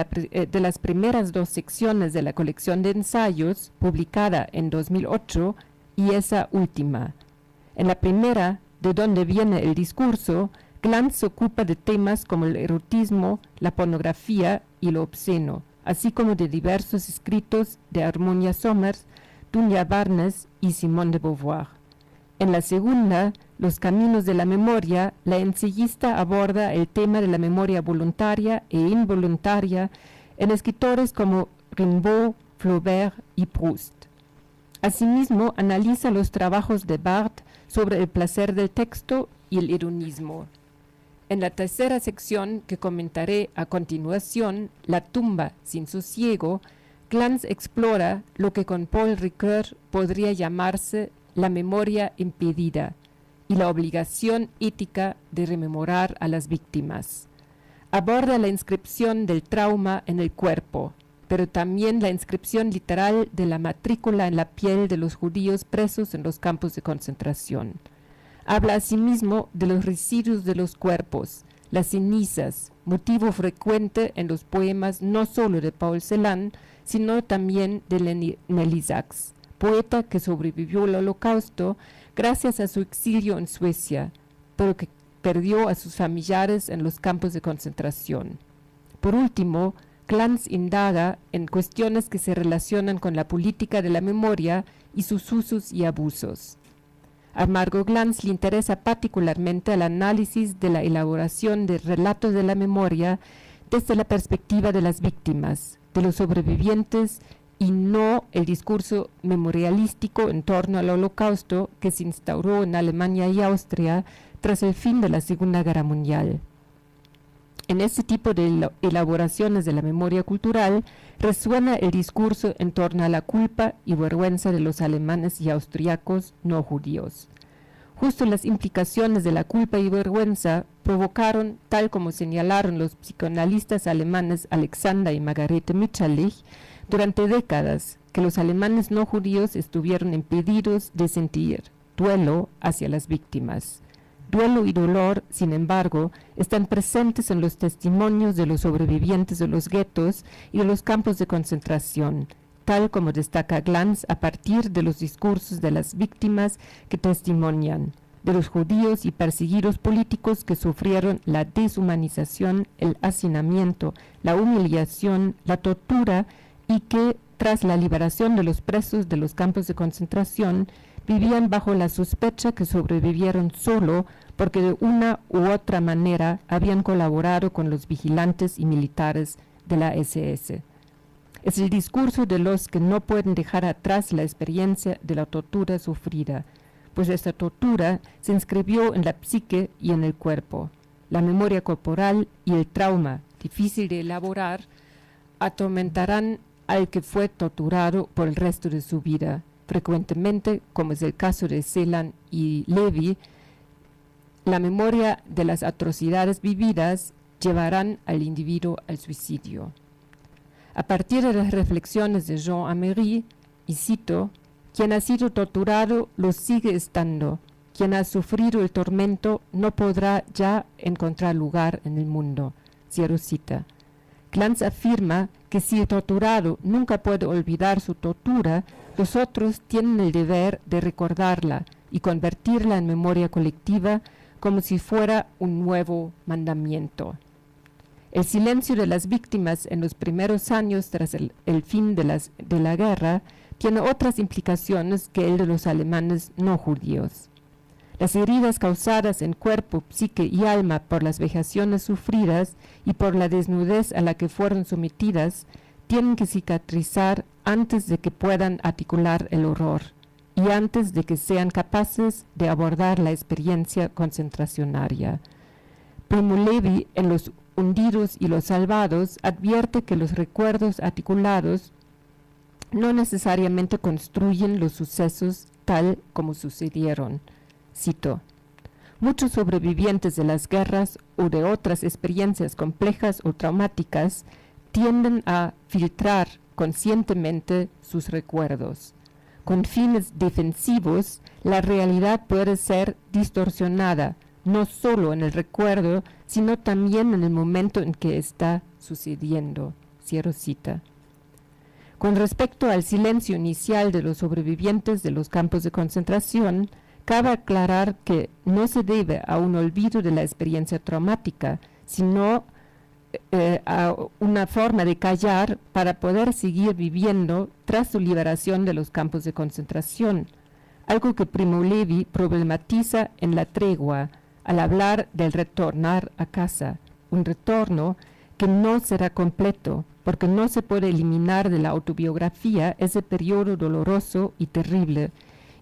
las primeras dos secciones de la colección de ensayos, publicada en 2008, y esa última. En la primera, de donde viene el discurso, Glantz se ocupa de temas como el erotismo, la pornografía y lo obsceno, así como de diversos escritos de Harmonia Sommers, Dunia Barnes y Simone de Beauvoir. En la segunda, Los caminos de la memoria, la ensayista aborda el tema de la memoria voluntaria e involuntaria en escritores como Rimbaud, Flaubert y Proust. Asimismo, analiza los trabajos de Barthes sobre el placer del texto y el hedonismo. En la tercera sección, que comentaré a continuación, La tumba sin sosiego, Glantz explora lo que con Paul Ricoeur podría llamarse la memoria impedida y la obligación ética de rememorar a las víctimas. Aborda la inscripción del trauma en el cuerpo, pero también la inscripción literal de la matrícula en la piel de los judíos presos en los campos de concentración. Habla asimismo de los residuos de los cuerpos, las cenizas, motivo frecuente en los poemas no solo de Paul Celan, sino también de Nelly Sachs, poeta que sobrevivió al Holocausto gracias a su exilio en Suecia, pero que perdió a sus familiares en los campos de concentración. Por último, Glantz indaga en cuestiones que se relacionan con la política de la memoria y sus usos y abusos. A Margot Glantz le interesa particularmente el análisis de la elaboración de relatos de la memoria desde la perspectiva de las víctimas, de los sobrevivientes, y no el discurso memorialístico en torno al Holocausto que se instauró en Alemania y Austria tras el fin de la Segunda Guerra Mundial. En este tipo de elaboraciones de la memoria cultural resuena el discurso en torno a la culpa y vergüenza de los alemanes y austriacos no judíos. Justo las implicaciones de la culpa y vergüenza provocaron, tal como señalaron los psicoanalistas alemanes Alexander y Margarete Mitscherlich, durante décadas que los alemanes no judíos estuvieron impedidos de sentir duelo hacia las víctimas. Duelo y dolor, sin embargo, están presentes en los testimonios de los sobrevivientes de los guetos y de los campos de concentración, tal como destaca Glantz a partir de los discursos de las víctimas que testimonian, de los judíos y perseguidos políticos que sufrieron la deshumanización, el hacinamiento, la humillación, la tortura y que, tras la liberación de los presos de los campos de concentración, vivían bajo la sospecha que sobrevivieron solo porque de una u otra manera habían colaborado con los vigilantes y militares de la SS. Es el discurso de los que no pueden dejar atrás la experiencia de la tortura sufrida, pues esta tortura se inscribió en la psique y en el cuerpo. La memoria corporal y el trauma, difícil de elaborar, atormentarán al que fue torturado por el resto de su vida. Frecuentemente, como es el caso de Celan y Levi, la memoria de las atrocidades vividas llevarán al individuo al suicidio. A partir de las reflexiones de Jean Améry, y cito, quien ha sido torturado lo sigue estando, quien ha sufrido el tormento no podrá ya encontrar lugar en el mundo. Cierro cita. Glantz afirma que si el torturado nunca puede olvidar su tortura, los otros tienen el deber de recordarla y convertirla en memoria colectiva como si fuera un nuevo mandamiento. El silencio de las víctimas en los primeros años tras el fin de la guerra tiene otras implicaciones que el de los alemanes no judíos. Las heridas causadas en cuerpo, psique y alma por las vejaciones sufridas y por la desnudez a la que fueron sometidas tienen que cicatrizar antes de que puedan articular el horror y antes de que sean capaces de abordar la experiencia concentracionaria. Primo Levi, en Los hundidos y los salvados, advierte que los recuerdos articulados no necesariamente construyen los sucesos tal como sucedieron. Cito: muchos sobrevivientes de las guerras o de otras experiencias complejas o traumáticas tienden a filtrar conscientemente sus recuerdos. Con fines defensivos, la realidad puede ser distorsionada, no solo en el recuerdo, sino también en el momento en que está sucediendo. Cierro cita. Con respecto al silencio inicial de los sobrevivientes de los campos de concentración, cabe aclarar que no se debe a un olvido de la experiencia traumática, sino a una forma de callar para poder seguir viviendo tras su liberación de los campos de concentración, algo que Primo Levi problematiza en La tregua al hablar del retornar a casa, un retorno que no será completo, porque no se puede eliminar de la autobiografía ese periodo doloroso y terrible,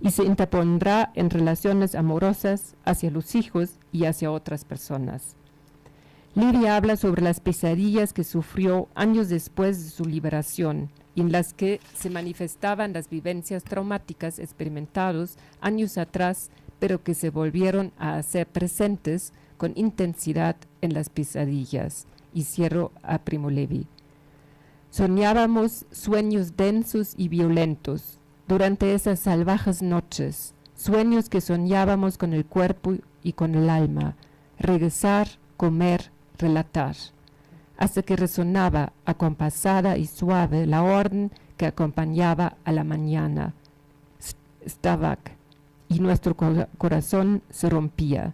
y se interpondrá en relaciones amorosas hacia los hijos y hacia otras personas. Levi habla sobre las pesadillas que sufrió años después de su liberación, y en las que se manifestaban las vivencias traumáticas experimentadas años atrás, pero que se volvieron a hacer presentes con intensidad en las pesadillas. Y cierro a Primo Levi. Soñábamos sueños densos y violentos durante esas salvajes noches, sueños que soñábamos con el cuerpo y con el alma, regresar, comer, relatar, hasta que resonaba acompasada y suave la orden que acompañaba a la mañana. Stavak, y nuestro corazón se rompía.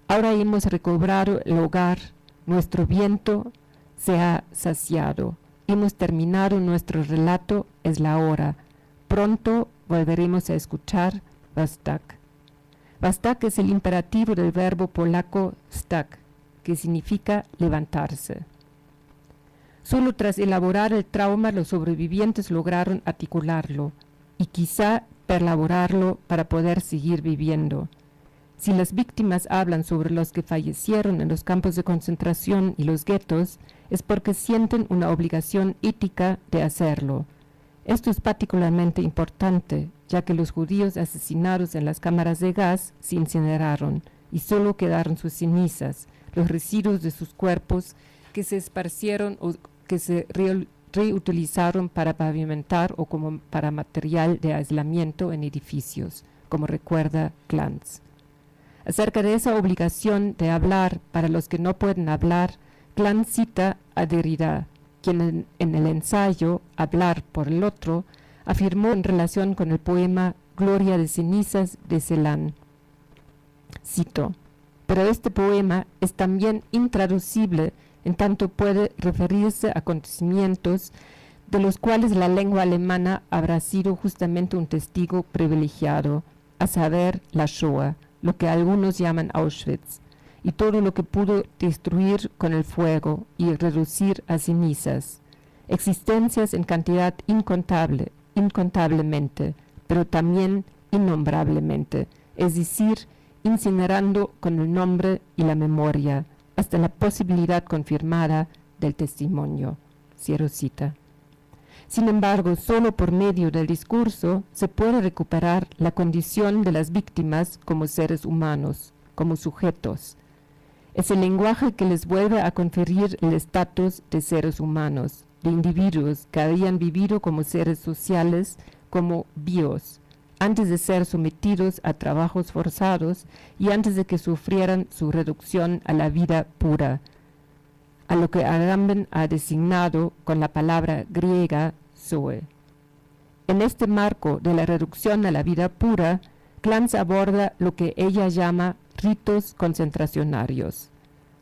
Ahora hemos recobrado el hogar, nuestro viento se ha saciado. Hemos terminado nuestro relato, es la hora. Pronto volveremos a escuchar Vastak. Vastak es el imperativo del verbo polaco stak, que significa levantarse. Solo tras elaborar el trauma los sobrevivientes lograron articularlo y quizá perlaborarlo para poder seguir viviendo. Si las víctimas hablan sobre los que fallecieron en los campos de concentración y los guetos, es porque sienten una obligación ética de hacerlo. Esto es particularmente importante, ya que los judíos asesinados en las cámaras de gas se incineraron y solo quedaron sus cenizas, los residuos de sus cuerpos que se esparcieron o que se reutilizaron para pavimentar o como para material de aislamiento en edificios, como recuerda Glantz. Acerca de esa obligación de hablar para los que no pueden hablar, Glantz cita a Derrida, quien en el ensayo Hablar por el otro afirmó en relación con el poema Gloria de cenizas de Celan. Cito: pero este poema es también intraducible en tanto puede referirse a acontecimientos de los cuales la lengua alemana habrá sido justamente un testigo privilegiado, a saber, la Shoah, lo que algunos llaman Auschwitz, y todo lo que pudo destruir con el fuego y reducir a cenizas, existencias en cantidad incontablemente, pero también innombrablemente, es decir, incinerando con el nombre y la memoria, hasta la posibilidad confirmada del testimonio. Cierro cita. Sin embargo, solo por medio del discurso se puede recuperar la condición de las víctimas como seres humanos, como sujetos. Es el lenguaje que les vuelve a conferir el estatus de seres humanos, de individuos que habían vivido como seres sociales, como bios, antes de ser sometidos a trabajos forzados y antes de que sufrieran su reducción a la vida pura, a lo que Agamben ha designado con la palabra griega zoe. En este marco de la reducción a la vida pura, Glantz aborda lo que ella llama ritos concentracionarios,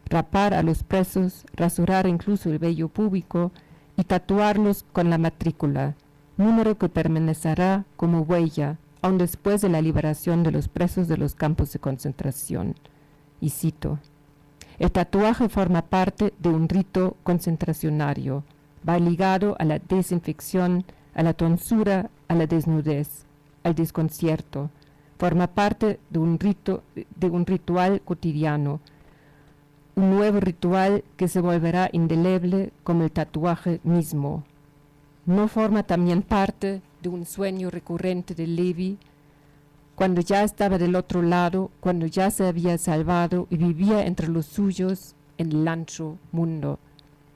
rapar a los presos, rasurar incluso el vello púbico y tatuarlos con la matrícula, número que permanecerá como huella aun después de la liberación de los presos de los campos de concentración. Y cito: el tatuaje forma parte de un rito concentracionario, va ligado a la desinfección, a la tonsura, a la desnudez, al desconcierto, forma parte de un ritual cotidiano, un nuevo ritual que se volverá indeleble como el tatuaje mismo. ¿No forma también parte de un sueño recurrente de Levi, cuando ya estaba del otro lado, cuando ya se había salvado y vivía entre los suyos en el ancho mundo?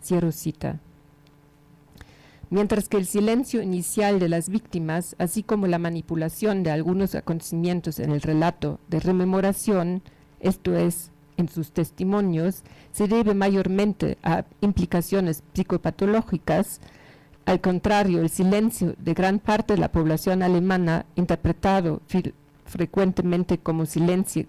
Cierro cita. Mientras que el silencio inicial de las víctimas, así como la manipulación de algunos acontecimientos en el relato de rememoración, esto es, en sus testimonios, se debe mayormente a implicaciones psicopatológicas, al contrario, el silencio de gran parte de la población alemana, interpretado frecuentemente como silencio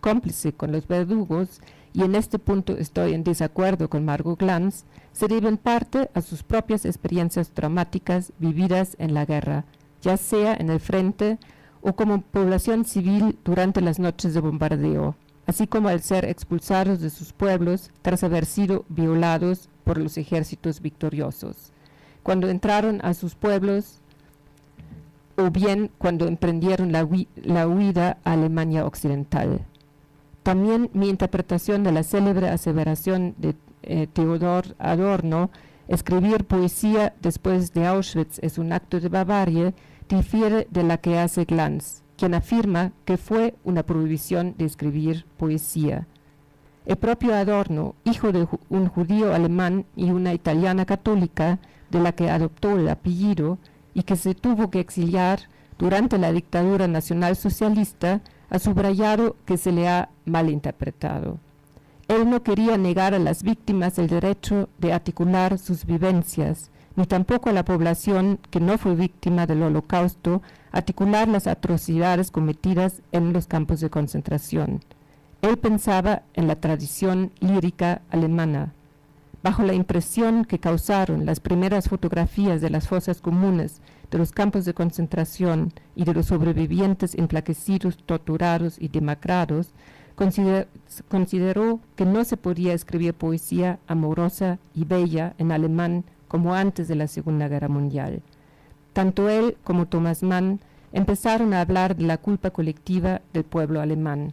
cómplice con los verdugos, y en este punto estoy en desacuerdo con Margot Glantz, se debe en parte a sus propias experiencias traumáticas vividas en la guerra, ya sea en el frente o como población civil durante las noches de bombardeo, así como al ser expulsados de sus pueblos tras haber sido violados por los ejércitos victoriosos, cuando entraron a sus pueblos o bien cuando emprendieron la huida a Alemania Occidental. También mi interpretación de la célebre aseveración de Theodor Adorno, escribir poesía después de Auschwitz es un acto de barbarie, difiere de la que hace Glantz, quien afirma que fue una prohibición de escribir poesía. El propio Adorno, hijo de un judío alemán y una italiana católica, de la que adoptó el apellido y que se tuvo que exiliar durante la dictadura nacional socialista, ha subrayado que se le ha malinterpretado. Él no quería negar a las víctimas el derecho de articular sus vivencias, ni tampoco a la población que no fue víctima del Holocausto articular las atrocidades cometidas en los campos de concentración. Él pensaba en la tradición lírica alemana. Bajo la impresión que causaron las primeras fotografías de las fosas comunes, de los campos de concentración y de los sobrevivientes enflaquecidos, torturados y demacrados, consideró que no se podía escribir poesía amorosa y bella en alemán como antes de la Segunda Guerra Mundial. Tanto él como Thomas Mann empezaron a hablar de la culpa colectiva del pueblo alemán.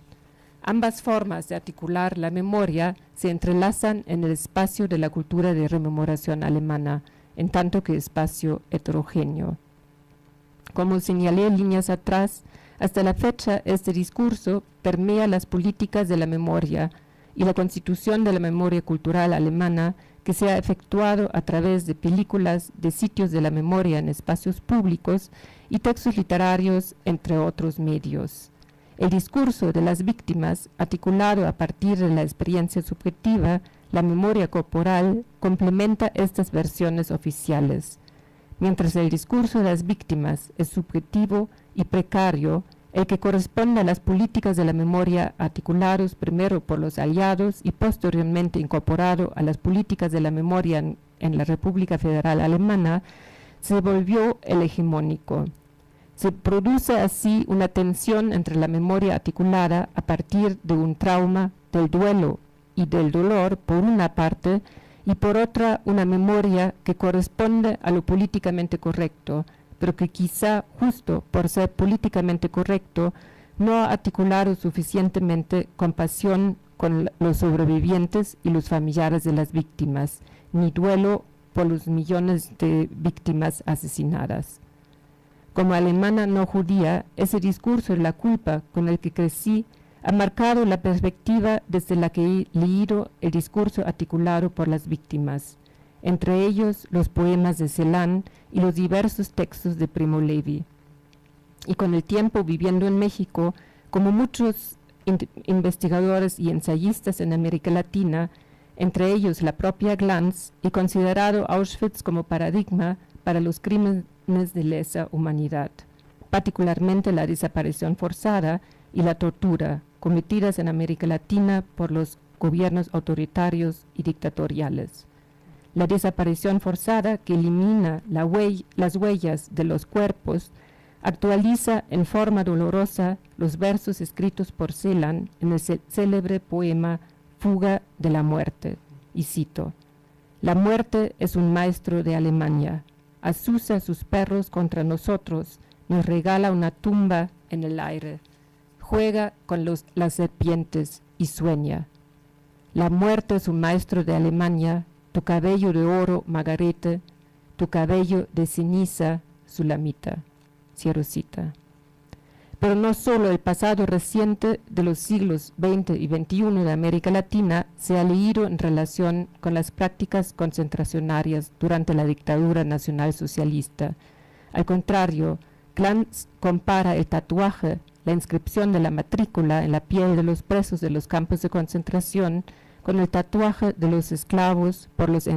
Ambas formas de articular la memoria se entrelazan en el espacio de la cultura de rememoración alemana, en tanto que espacio heterogéneo. Como señalé líneas atrás, hasta la fecha este discurso permea las políticas de la memoria y la constitución de la memoria cultural alemana que se ha efectuado a través de películas, de sitios de la memoria en espacios públicos y textos literarios, entre otros medios. El discurso de las víctimas, articulado a partir de la experiencia subjetiva, la memoria corporal, complementa estas versiones oficiales. Mientras el discurso de las víctimas es subjetivo y precario, el que corresponde a las políticas de la memoria articulados primero por los aliados y posteriormente incorporado a las políticas de la memoria en la República Federal Alemana, se volvió el hegemónico. Se produce así una tensión entre la memoria articulada a partir de un trauma, del duelo y del dolor por una parte, y por otra una memoria que corresponde a lo políticamente correcto, pero que quizá justo por ser políticamente correcto no ha articulado suficientemente compasión con los sobrevivientes y los familiares de las víctimas, ni duelo por los millones de víctimas asesinadas. Como alemana no judía, ese discurso de la culpa con el que crecí ha marcado la perspectiva desde la que he leído el discurso articulado por las víctimas, entre ellos los poemas de Celan y los diversos textos de Primo Levi. Y con el tiempo viviendo en México, como muchos investigadores y ensayistas en América Latina, entre ellos la propia Glantz, he considerado Auschwitz como paradigma para los crímenes de lesa humanidad, particularmente la desaparición forzada y la tortura, cometidas en América Latina por los gobiernos autoritarios y dictatoriales. La desaparición forzada que elimina las huellas de los cuerpos actualiza en forma dolorosa los versos escritos por Celan en el célebre poema Fuga de la muerte, y cito: «La muerte es un maestro de Alemania, azuza sus perros contra nosotros, nos regala una tumba en el aire, juega con las serpientes y sueña. La muerte es un maestro de Alemania, tu cabello de oro, Margarete, tu cabello de ceniza, Sulamita». Cierro cita. Pero no solo el pasado reciente de los siglos XX y XXI de América Latina se ha leído en relación con las prácticas concentracionarias durante la dictadura nacional socialista. Al contrario, Glantz compara el tatuaje, la inscripción de la matrícula en la piel de los presos de los campos de concentración, con el tatuaje de los esclavos por los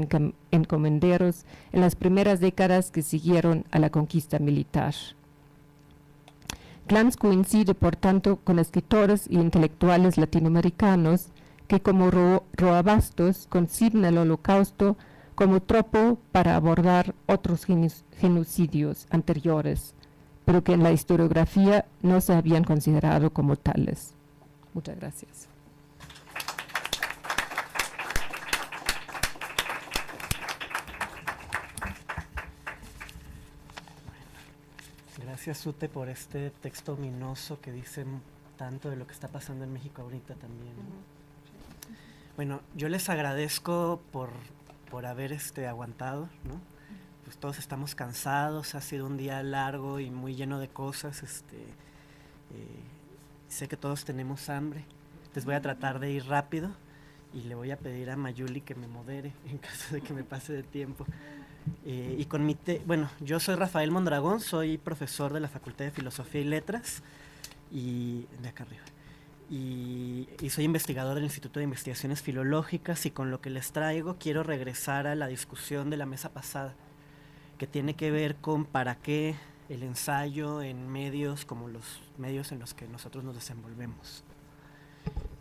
encomenderos en las primeras décadas que siguieron a la conquista militar. Glantz coincide, por tanto, con escritores y intelectuales latinoamericanos que, como Roa-Bastos, conciben el Holocausto como tropo para abordar otros genocidios anteriores, pero que en la historiografía no se habían considerado como tales. Muchas gracias. Gracias, Ute, por este texto ominoso que dice tanto de lo que está pasando en México ahorita también. Bueno, yo les agradezco por haber aguantado, ¿no? Pues todos estamos cansados, ha sido un día largo y muy lleno de cosas. Sé que todos tenemos hambre, entonces voy a tratar de ir rápido y le voy a pedir a Mayuli que me modere en caso de que me pase de tiempo. Y con bueno, yo soy Rafael Mondragón, soy profesor de la Facultad de Filosofía y Letras, y de acá arriba, y soy investigador del Instituto de Investigaciones Filológicas, y con lo que les traigo quiero regresar a la discusión de la mesa pasada, que tiene que ver con para qué el ensayo en medios como los medios en los que nosotros nos desenvolvemos.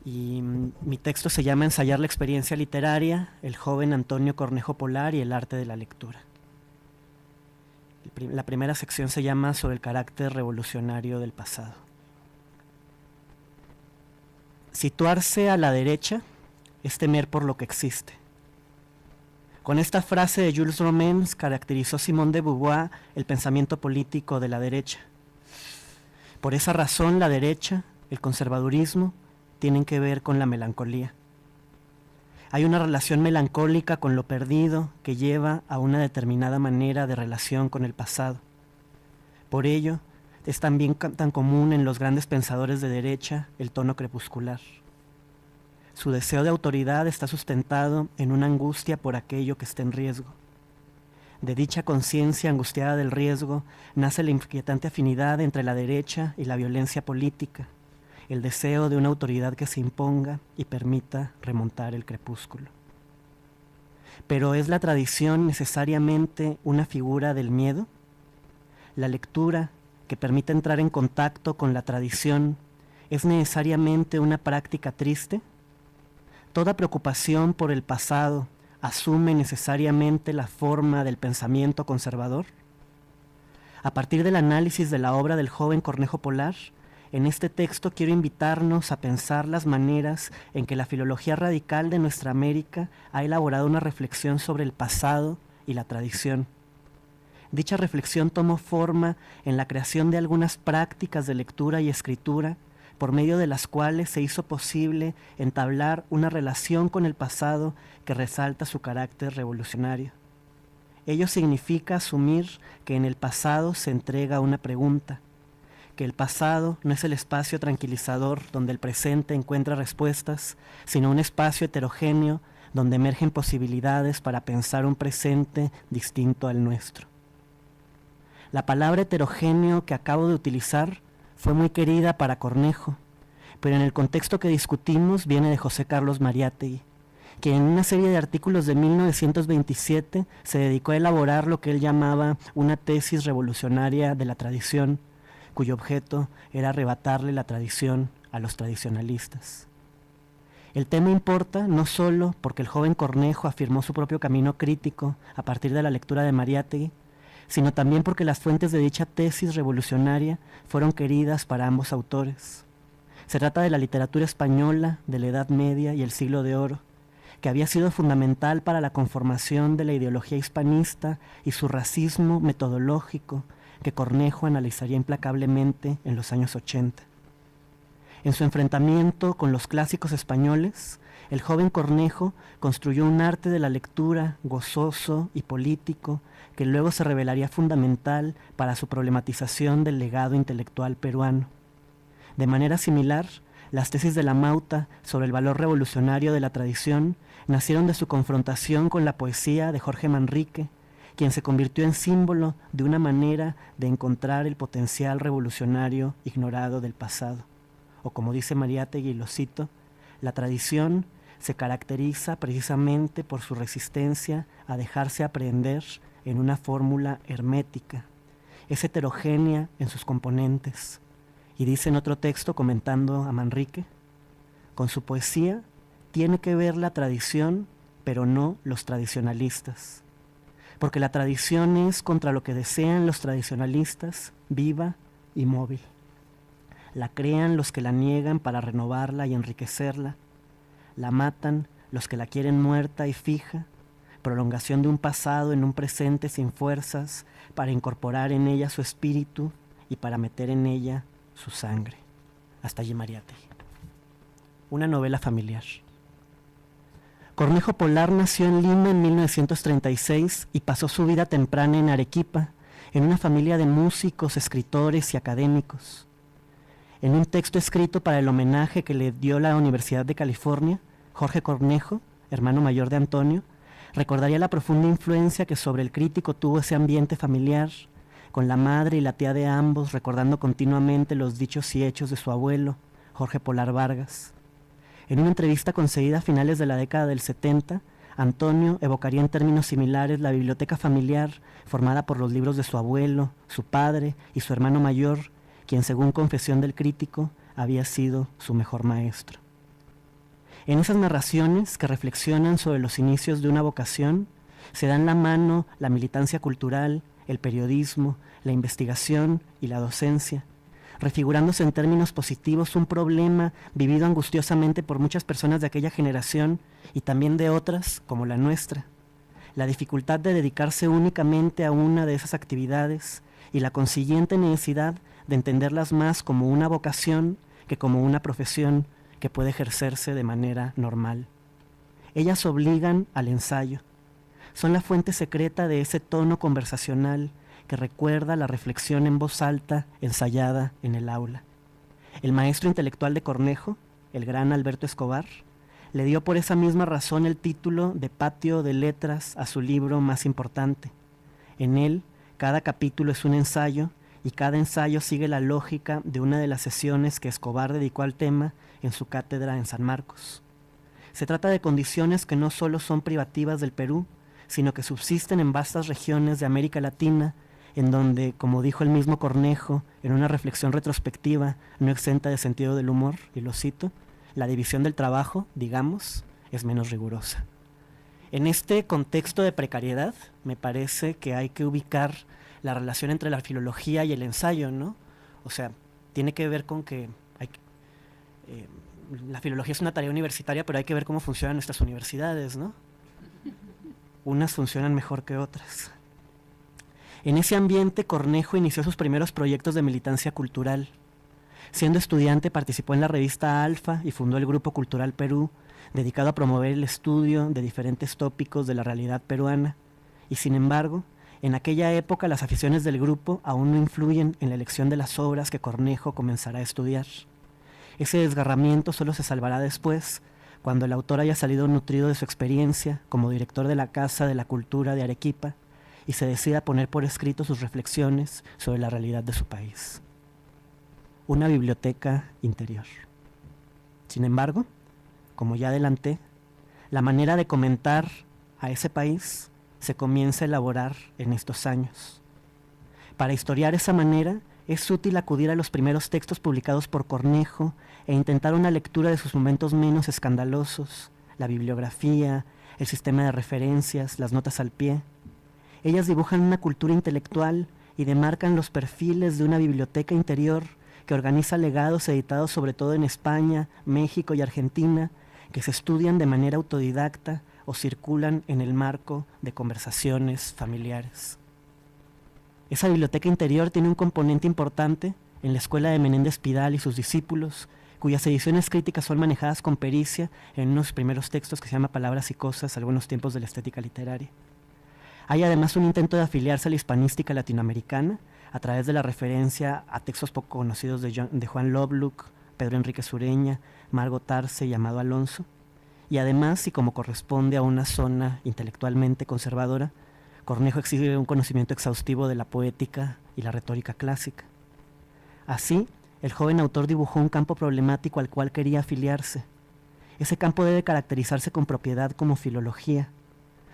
Y mi texto se llama Ensayar la experiencia literaria, el joven Antonio Cornejo Polar y el arte de la lectura. La primera sección se llama Sobre el carácter revolucionario del pasado. Situarse a la derecha es temer por lo que existe. Con esta frase de Jules Romains caracterizó Simone de Beauvoir el pensamiento político de la derecha. Por esa razón, la derecha, el conservadurismo, tienen que ver con la melancolía. Hay una relación melancólica con lo perdido que lleva a una determinada manera de relación con el pasado. Por ello, es también tan común en los grandes pensadores de derecha el tono crepuscular. Su deseo de autoridad está sustentado en una angustia por aquello que está en riesgo. De dicha conciencia angustiada del riesgo nace la inquietante afinidad entre la derecha y la violencia política, el deseo de una autoridad que se imponga y permita remontar el crepúsculo. Pero ¿es la tradición necesariamente una figura del miedo? La lectura, que permite entrar en contacto con la tradición, ¿es necesariamente una práctica triste? ¿Toda preocupación por el pasado asume necesariamente la forma del pensamiento conservador? A partir del análisis de la obra del joven Cornejo Polar, en este texto quiero invitarnos a pensar las maneras en que la filología radical de nuestra América ha elaborado una reflexión sobre el pasado y la tradición. Dicha reflexión tomó forma en la creación de algunas prácticas de lectura y escritura, por medio de las cuales se hizo posible entablar una relación con el pasado que resalta su carácter revolucionario. Ello significa asumir que en el pasado se entrega una pregunta, que el pasado no es el espacio tranquilizador donde el presente encuentra respuestas, sino un espacio heterogéneo donde emergen posibilidades para pensar un presente distinto al nuestro. La palabra heterogéneo que acabo de utilizar fue muy querida para Cornejo, pero en el contexto que discutimos viene de José Carlos Mariátegui, que en una serie de artículos de 1927 se dedicó a elaborar lo que él llamaba una tesis revolucionaria de la tradición, cuyo objeto era arrebatarle la tradición a los tradicionalistas. El tema importa no solo porque el joven Cornejo afirmó su propio camino crítico a partir de la lectura de Mariátegui, sino también porque las fuentes de dicha tesis revolucionaria fueron queridas para ambos autores. Se trata de la literatura española de la Edad Media y el Siglo de Oro, que había sido fundamental para la conformación de la ideología hispanista y su racismo metodológico, que Cornejo analizaría implacablemente en los años 80. En su enfrentamiento con los clásicos españoles, el joven Cornejo construyó un arte de la lectura gozoso y político que luego se revelaría fundamental para su problematización del legado intelectual peruano. De manera similar, las tesis de Lamauta sobre el valor revolucionario de la tradición nacieron de su confrontación con la poesía de Jorge Manrique, quien se convirtió en símbolo de una manera de encontrar el potencial revolucionario ignorado del pasado. O como dice Mariátegui, y lo cito, la tradición se caracteriza precisamente por su resistencia a dejarse aprehender en una fórmula hermética. Es heterogénea en sus componentes. Y dice en otro texto, comentando a Manrique, con su poesía tiene que ver la tradición, pero no los tradicionalistas. Porque la tradición es contra lo que desean los tradicionalistas, viva y móvil. La crean los que la niegan para renovarla y enriquecerla. La matan los que la quieren muerta y fija, prolongación de un pasado en un presente sin fuerzas, para incorporar en ella su espíritu y para meter en ella su sangre. Hasta allí Mariátegui. Una novela familiar. Cornejo Polar nació en Lima en 1936 y pasó su vida temprana en Arequipa, en una familia de músicos, escritores y académicos. En un texto escrito para el homenaje que le dio la Universidad de California, Jorge Cornejo, hermano mayor de Antonio, recordaría la profunda influencia que sobre el crítico tuvo ese ambiente familiar, con la madre y la tía de ambos recordando continuamente los dichos y hechos de su abuelo, Jorge Polar Vargas. En una entrevista concedida a finales de la década del 70, Antonio evocaría en términos similares la biblioteca familiar formada por los libros de su abuelo, su padre y su hermano mayor, quien según confesión del crítico había sido su mejor maestro. En esas narraciones que reflexionan sobre los inicios de una vocación, se dan la mano la militancia cultural, el periodismo, la investigación y la docencia, refigurándose en términos positivos un problema vivido angustiosamente por muchas personas de aquella generación y también de otras como la nuestra, la dificultad de dedicarse únicamente a una de esas actividades y la consiguiente necesidad de entenderlas más como una vocación que como una profesión que puede ejercerse de manera normal. Ellas obligan al ensayo. Son la fuente secreta de ese tono conversacional que recuerda la reflexión en voz alta ensayada en el aula. El maestro intelectual de Cornejo, el gran Alberto Escobar, le dio por esa misma razón el título de Patio de Letras a su libro más importante. En él, cada capítulo es un ensayo y cada ensayo sigue la lógica de una de las sesiones que Escobar dedicó al tema en su cátedra en San Marcos. Se trata de condiciones que no solo son privativas del Perú, sino que subsisten en vastas regiones de América Latina, en donde, como dijo el mismo Cornejo en una reflexión retrospectiva no exenta de sentido del humor, y lo cito, la división del trabajo, digamos, es menos rigurosa. En este contexto de precariedad, me parece que hay que ubicar la relación entre la filología y el ensayo, ¿no? O sea, tiene que ver con que la filología es una tarea universitaria, pero hay que ver cómo funcionan nuestras universidades, ¿no? Unas funcionan mejor que otras. En ese ambiente, Cornejo inició sus primeros proyectos de militancia cultural. Siendo estudiante, participó en la revista Alfa y fundó el Grupo Cultural Perú, dedicado a promover el estudio de diferentes tópicos de la realidad peruana. Y sin embargo, en aquella época las aficiones del grupo aún no influyen en la elección de las obras que Cornejo comenzará a estudiar. Ese desgarramiento solo se salvará después, cuando el autor haya salido nutrido de su experiencia como director de la Casa de la Cultura de Arequipa y se decida poner por escrito sus reflexiones sobre la realidad de su país. Una biblioteca interior. Sin embargo, como ya adelanté, la manera de comentar a ese país se comienza a elaborar en estos años. Para historiar esa manera, es útil acudir a los primeros textos publicados por Cornejo e intentar una lectura de sus momentos menos escandalosos, la bibliografía, el sistema de referencias, las notas al pie. Ellas dibujan una cultura intelectual y demarcan los perfiles de una biblioteca interior que organiza legados editados sobre todo en España, México y Argentina, que se estudian de manera autodidacta o circulan en el marco de conversaciones familiares. Esa biblioteca interior tiene un componente importante en la escuela de Menéndez Pidal y sus discípulos, cuyas ediciones críticas son manejadas con pericia en unos primeros textos que se llama Palabras y Cosas, algunos tiempos de la estética literaria. Hay además un intento de afiliarse a la hispanística latinoamericana a través de la referencia a textos poco conocidos de Juan Lovelock, Pedro Enrique Sureña, Margot Arce y Amado Alonso, y además, y como corresponde a una zona intelectualmente conservadora, Cornejo exhibe un conocimiento exhaustivo de la poética y la retórica clásica. Así, el joven autor dibujó un campo problemático al cual quería afiliarse. Ese campo debe caracterizarse con propiedad como filología.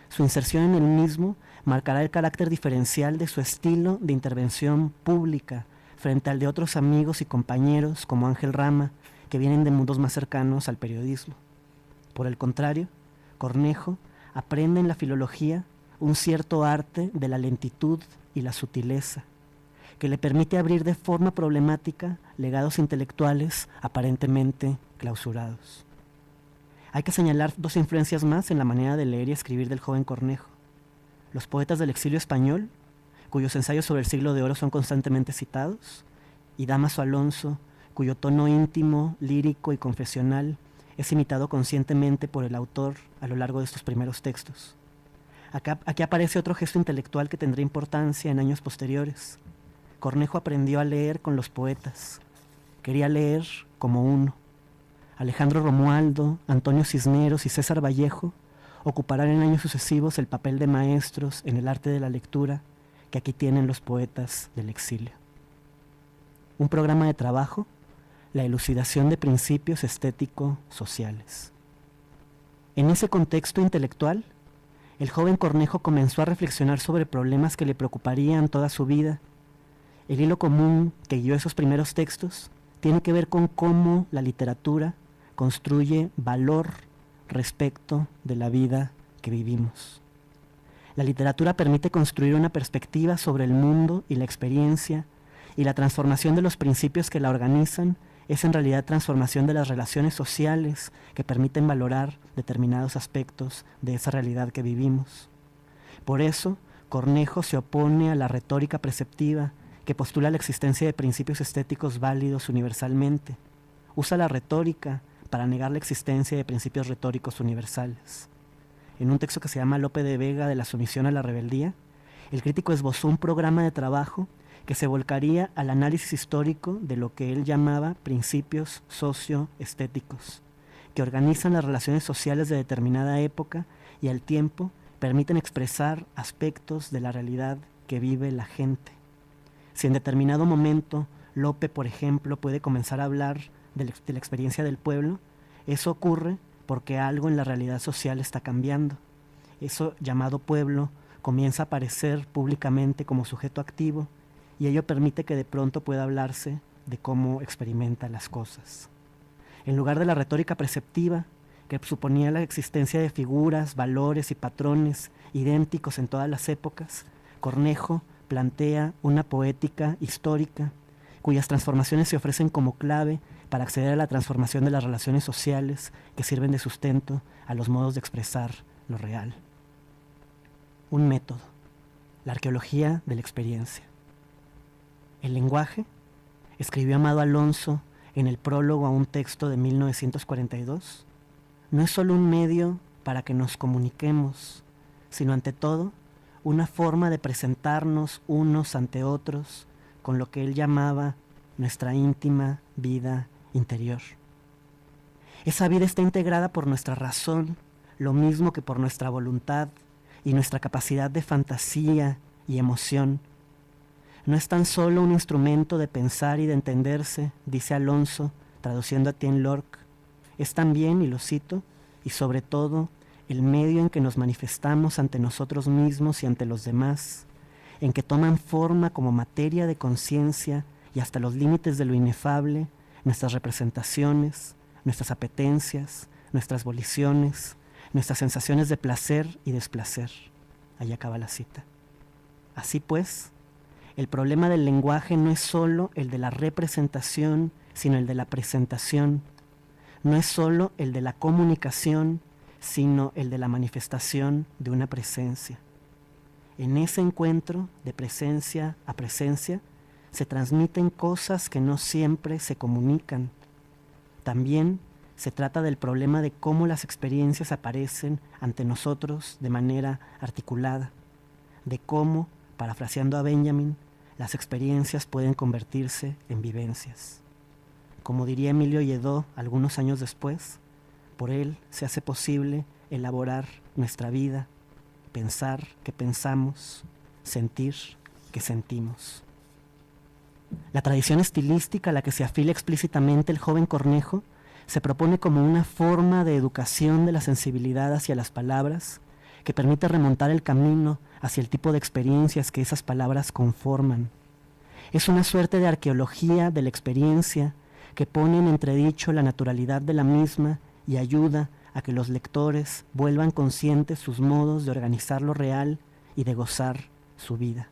Su inserción en el mismo marcará el carácter diferencial de su estilo de intervención pública frente al de otros amigos y compañeros como Ángel Rama, que vienen de mundos más cercanos al periodismo. Por el contrario, Cornejo aprende en la filología un cierto arte de la lentitud y la sutileza, que le permite abrir de forma problemática legados intelectuales aparentemente clausurados. Hay que señalar dos influencias más en la manera de leer y escribir del joven Cornejo: los poetas del exilio español, cuyos ensayos sobre el siglo de oro son constantemente citados, y Dámaso Alonso, cuyo tono íntimo, lírico y confesional es imitado conscientemente por el autor a lo largo de estos primeros textos. Aquí aparece otro gesto intelectual que tendrá importancia en años posteriores. Cornejo aprendió a leer con los poetas. Quería leer como uno. Alejandro Romualdo, Antonio Cisneros y César Vallejo ocuparán en años sucesivos el papel de maestros en el arte de la lectura que aquí tienen los poetas del exilio. Un programa de trabajo, la elucidación de principios estético-sociales. En ese contexto intelectual, el joven Cornejo comenzó a reflexionar sobre problemas que le preocuparían toda su vida. El hilo común que guió esos primeros textos tiene que ver con cómo la literatura construye valor respecto de la vida que vivimos. La literatura permite construir una perspectiva sobre el mundo y la experiencia, y la transformación de los principios que la organizan es en realidad transformación de las relaciones sociales que permiten valorar determinados aspectos de esa realidad que vivimos. Por eso, Cornejo se opone a la retórica preceptiva que postula la existencia de principios estéticos válidos universalmente. Usa la retórica para negar la existencia de principios retóricos universales. En un texto que se llama Lope de Vega, de la sumisión a la rebeldía, el crítico esbozó un programa de trabajo que se volcaría al análisis histórico de lo que él llamaba principios socioestéticos, que organizan las relaciones sociales de determinada época y al tiempo permiten expresar aspectos de la realidad que vive la gente. Si en determinado momento Lope, por ejemplo, puede comenzar a hablar de la experiencia del pueblo, eso ocurre porque algo en la realidad social está cambiando. Eso llamado pueblo comienza a aparecer públicamente como sujeto activo, y ello permite que de pronto pueda hablarse de cómo experimenta las cosas. En lugar de la retórica preceptiva, que suponía la existencia de figuras, valores y patrones idénticos en todas las épocas, Cornejo plantea una poética histórica cuyas transformaciones se ofrecen como clave para acceder a la transformación de las relaciones sociales que sirven de sustento a los modos de expresar lo real. Un método, la arqueología de la experiencia. El lenguaje, escribió Amado Alonso en el prólogo a un texto de 1942, no es solo un medio para que nos comuniquemos, sino ante todo una forma de presentarnos unos ante otros con lo que él llamaba nuestra íntima vida interior. Esa vida está integrada por nuestra razón, lo mismo que por nuestra voluntad y nuestra capacidad de fantasía y emoción. No es tan solo un instrumento de pensar y de entenderse, dice Alonso, traduciendo a Etienne Lorque, es también, y lo cito, y sobre todo, el medio en que nos manifestamos ante nosotros mismos y ante los demás, en que toman forma como materia de conciencia y hasta los límites de lo inefable, nuestras representaciones, nuestras apetencias, nuestras voliciones, nuestras sensaciones de placer y desplacer. Ahí acaba la cita. Así pues, el problema del lenguaje no es solo el de la representación, sino el de la presentación. No es solo el de la comunicación, sino el de la manifestación de una presencia. En ese encuentro de presencia a presencia se transmiten cosas que no siempre se comunican. También se trata del problema de cómo las experiencias aparecen ante nosotros de manera articulada, de cómo, parafraseando a Benjamin, las experiencias pueden convertirse en vivencias. Como diría Emilio Lledó algunos años después, por él se hace posible elaborar nuestra vida, pensar que pensamos, sentir que sentimos. La tradición estilística a la que se afila explícitamente el joven Cornejo se propone como una forma de educación de la sensibilidad hacia las palabras que permite remontar el camino hacia el tipo de experiencias que esas palabras conforman. Es una suerte de arqueología de la experiencia que pone en entredicho la naturalidad de la misma y ayuda a que los lectores vuelvan conscientes sus modos de organizar lo real y de gozar su vida.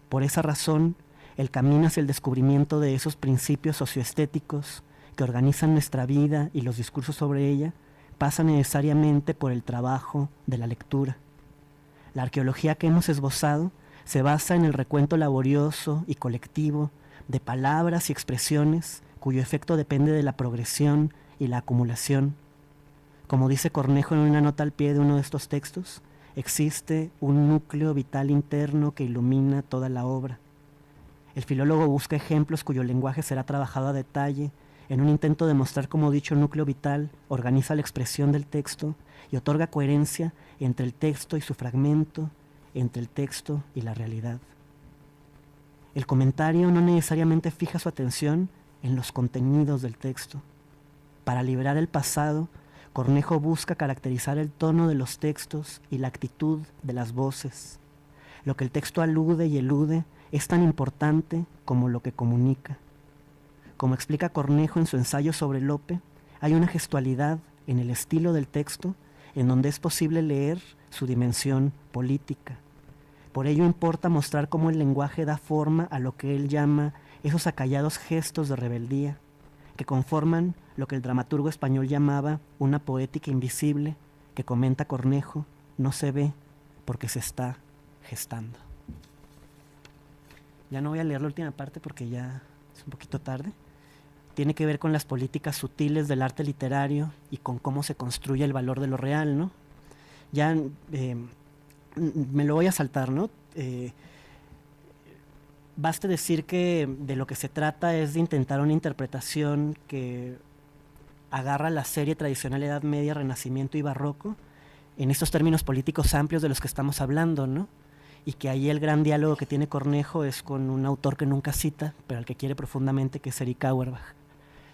Por esa razón, el camino hacia el descubrimiento de esos principios socioestéticos que organizan nuestra vida y los discursos sobre ella pasa necesariamente por el trabajo de la lectura. La arqueología que hemos esbozado se basa en el recuento laborioso y colectivo de palabras y expresiones cuyo efecto depende de la progresión y la acumulación. Como dice Cornejo en una nota al pie de uno de estos textos, existe un núcleo vital interno que ilumina toda la obra. El filólogo busca ejemplos cuyo lenguaje será trabajado a detalle en un intento de mostrar cómo dicho núcleo vital organiza la expresión del texto y otorga coherencia entre el texto y su fragmento, entre el texto y la realidad. El comentario no necesariamente fija su atención en los contenidos del texto. Para liberar el pasado, Cornejo busca caracterizar el tono de los textos y la actitud de las voces. Lo que el texto alude y elude es tan importante como lo que comunica. Como explica Cornejo en su ensayo sobre Lope, hay una gestualidad en el estilo del texto en donde es posible leer su dimensión política. Por ello importa mostrar cómo el lenguaje da forma a lo que él llama esos acallados gestos de rebeldía, que conforman lo que el dramaturgo español llamaba una poética invisible, que comenta Cornejo, no se ve porque se está gestando. Ya no voy a leer la última parte porque ya es un poquito tarde. Tiene que ver con las políticas sutiles del arte literario y con cómo se construye el valor de lo real, ¿no? Ya me lo voy a saltar, ¿no? Baste decir que de lo que se trata es de intentar una interpretación que agarra la serie tradicional Edad Media, Renacimiento y Barroco en estos términos políticos amplios de los que estamos hablando, ¿no? Y que ahí el gran diálogo que tiene Cornejo es con un autor que nunca cita, pero al que quiere profundamente, que es Erich Auerbach.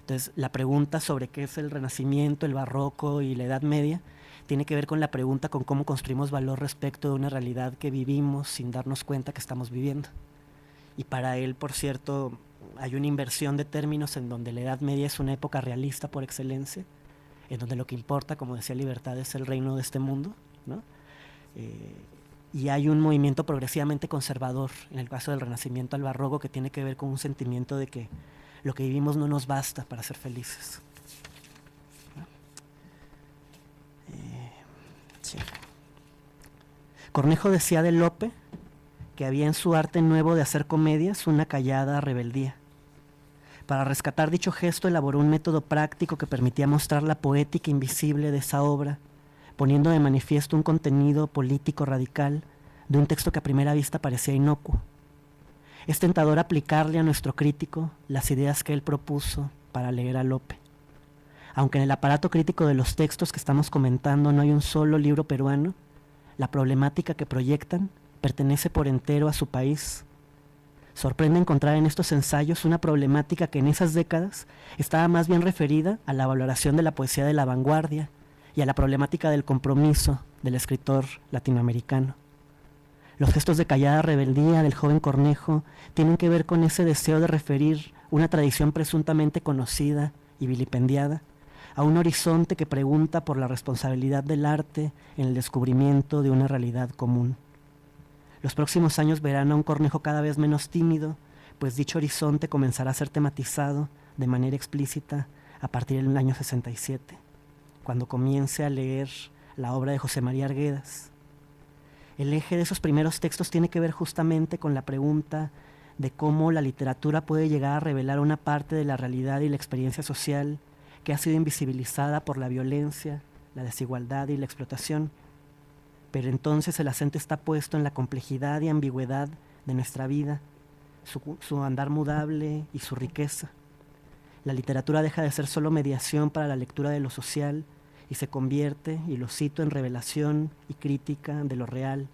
Entonces, la pregunta sobre qué es el Renacimiento, el Barroco y la Edad Media tiene que ver con la pregunta con cómo construimos valor respecto de una realidad que vivimos sin darnos cuenta que estamos viviendo. Y para él, por cierto, hay una inversión de términos en donde la Edad Media es una época realista por excelencia, en donde lo que importa, como decía Libertad, es el reino de este mundo, ¿no? Y hay un movimiento progresivamente conservador, en el caso del Renacimiento al Barroco, que tiene que ver con un sentimiento de que lo que vivimos no nos basta para ser felices. Sí. Cornejo decía de Lope que había en su arte nuevo de hacer comedias una callada rebeldía. Para rescatar dicho gesto elaboró un método práctico que permitía mostrar la poética invisible de esa obra, poniendo de manifiesto un contenido político radical de un texto que a primera vista parecía inocuo. Es tentador aplicarle a nuestro crítico las ideas que él propuso para leer a Lope. Aunque en el aparato crítico de los textos que estamos comentando no hay un solo libro peruano, la problemática que proyectan pertenece por entero a su país. Sorprende encontrar en estos ensayos una problemática que en esas décadas estaba más bien referida a la valoración de la poesía de la vanguardia y a la problemática del compromiso del escritor latinoamericano. Los gestos de callada rebeldía del joven Cornejo tienen que ver con ese deseo de referir una tradición presuntamente conocida y vilipendiada a un horizonte que pregunta por la responsabilidad del arte en el descubrimiento de una realidad común. Los próximos años verán a un Cornejo cada vez menos tímido, pues dicho horizonte comenzará a ser tematizado de manera explícita a partir del año 67, cuando comience a leer la obra de José María Arguedas. El eje de esos primeros textos tiene que ver justamente con la pregunta de cómo la literatura puede llegar a revelar una parte de la realidad y la experiencia social que ha sido invisibilizada por la violencia, la desigualdad y la explotación. Pero entonces el acento está puesto en la complejidad y ambigüedad de nuestra vida, su andar mudable y su riqueza. La literatura deja de ser solo mediación para la lectura de lo social y se convierte, y lo cito, en revelación y crítica de lo real,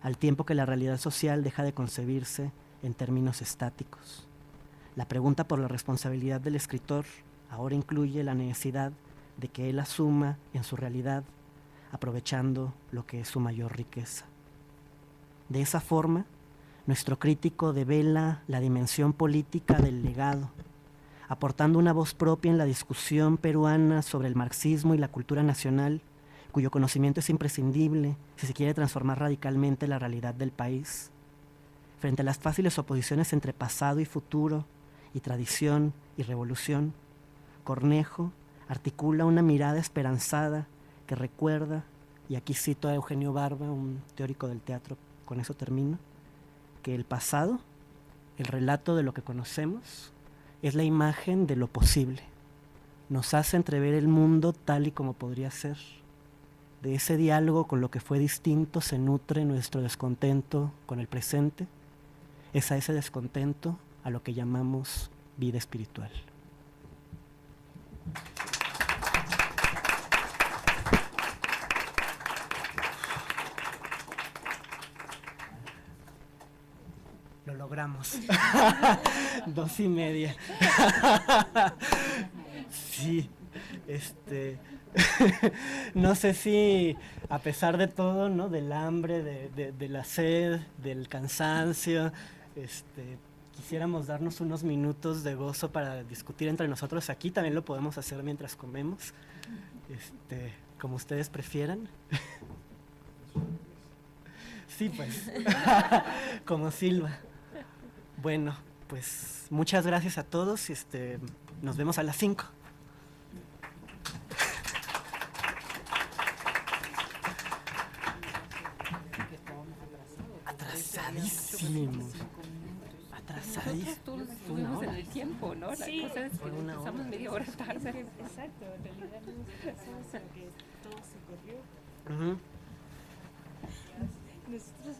al tiempo que la realidad social deja de concebirse en términos estáticos. La pregunta por la responsabilidad del escritor ahora incluye la necesidad de que él asuma en su realidad, aprovechando lo que es su mayor riqueza. De esa forma, nuestro crítico devela la dimensión política del legado, aportando una voz propia en la discusión peruana sobre el marxismo y la cultura nacional, cuyo conocimiento es imprescindible si se quiere transformar radicalmente la realidad del país. Frente a las fáciles oposiciones entre pasado y futuro, y tradición y revolución, Cornejo articula una mirada esperanzada que recuerda, y aquí cito a Eugenio Barba, un teórico del teatro, con eso termino, que el pasado, el relato de lo que conocemos, es la imagen de lo posible. Nos hace entrever el mundo tal y como podría ser. De ese diálogo con lo que fue distinto se nutre nuestro descontento con el presente. Es a ese descontento a lo que llamamos vida espiritual. Lo logramos. 2:30. Sí, no sé si a pesar de todo, ¿no? Del hambre, de la sed, del cansancio, quisiéramos darnos unos minutos de gozo para discutir entre nosotros. Aquí también lo podemos hacer mientras comemos, como ustedes prefieran. Sí, pues, como Silva. Bueno, pues muchas gracias a todos. Nos vemos a las 5. Atrasadísimos. Nosotros todos estuvimos en el tiempo, ¿no? Sí. La cosa es que empezamos media hora tarde. Exacto, en realidad no pensamos que todo se corrió. Uh-huh. Nosotros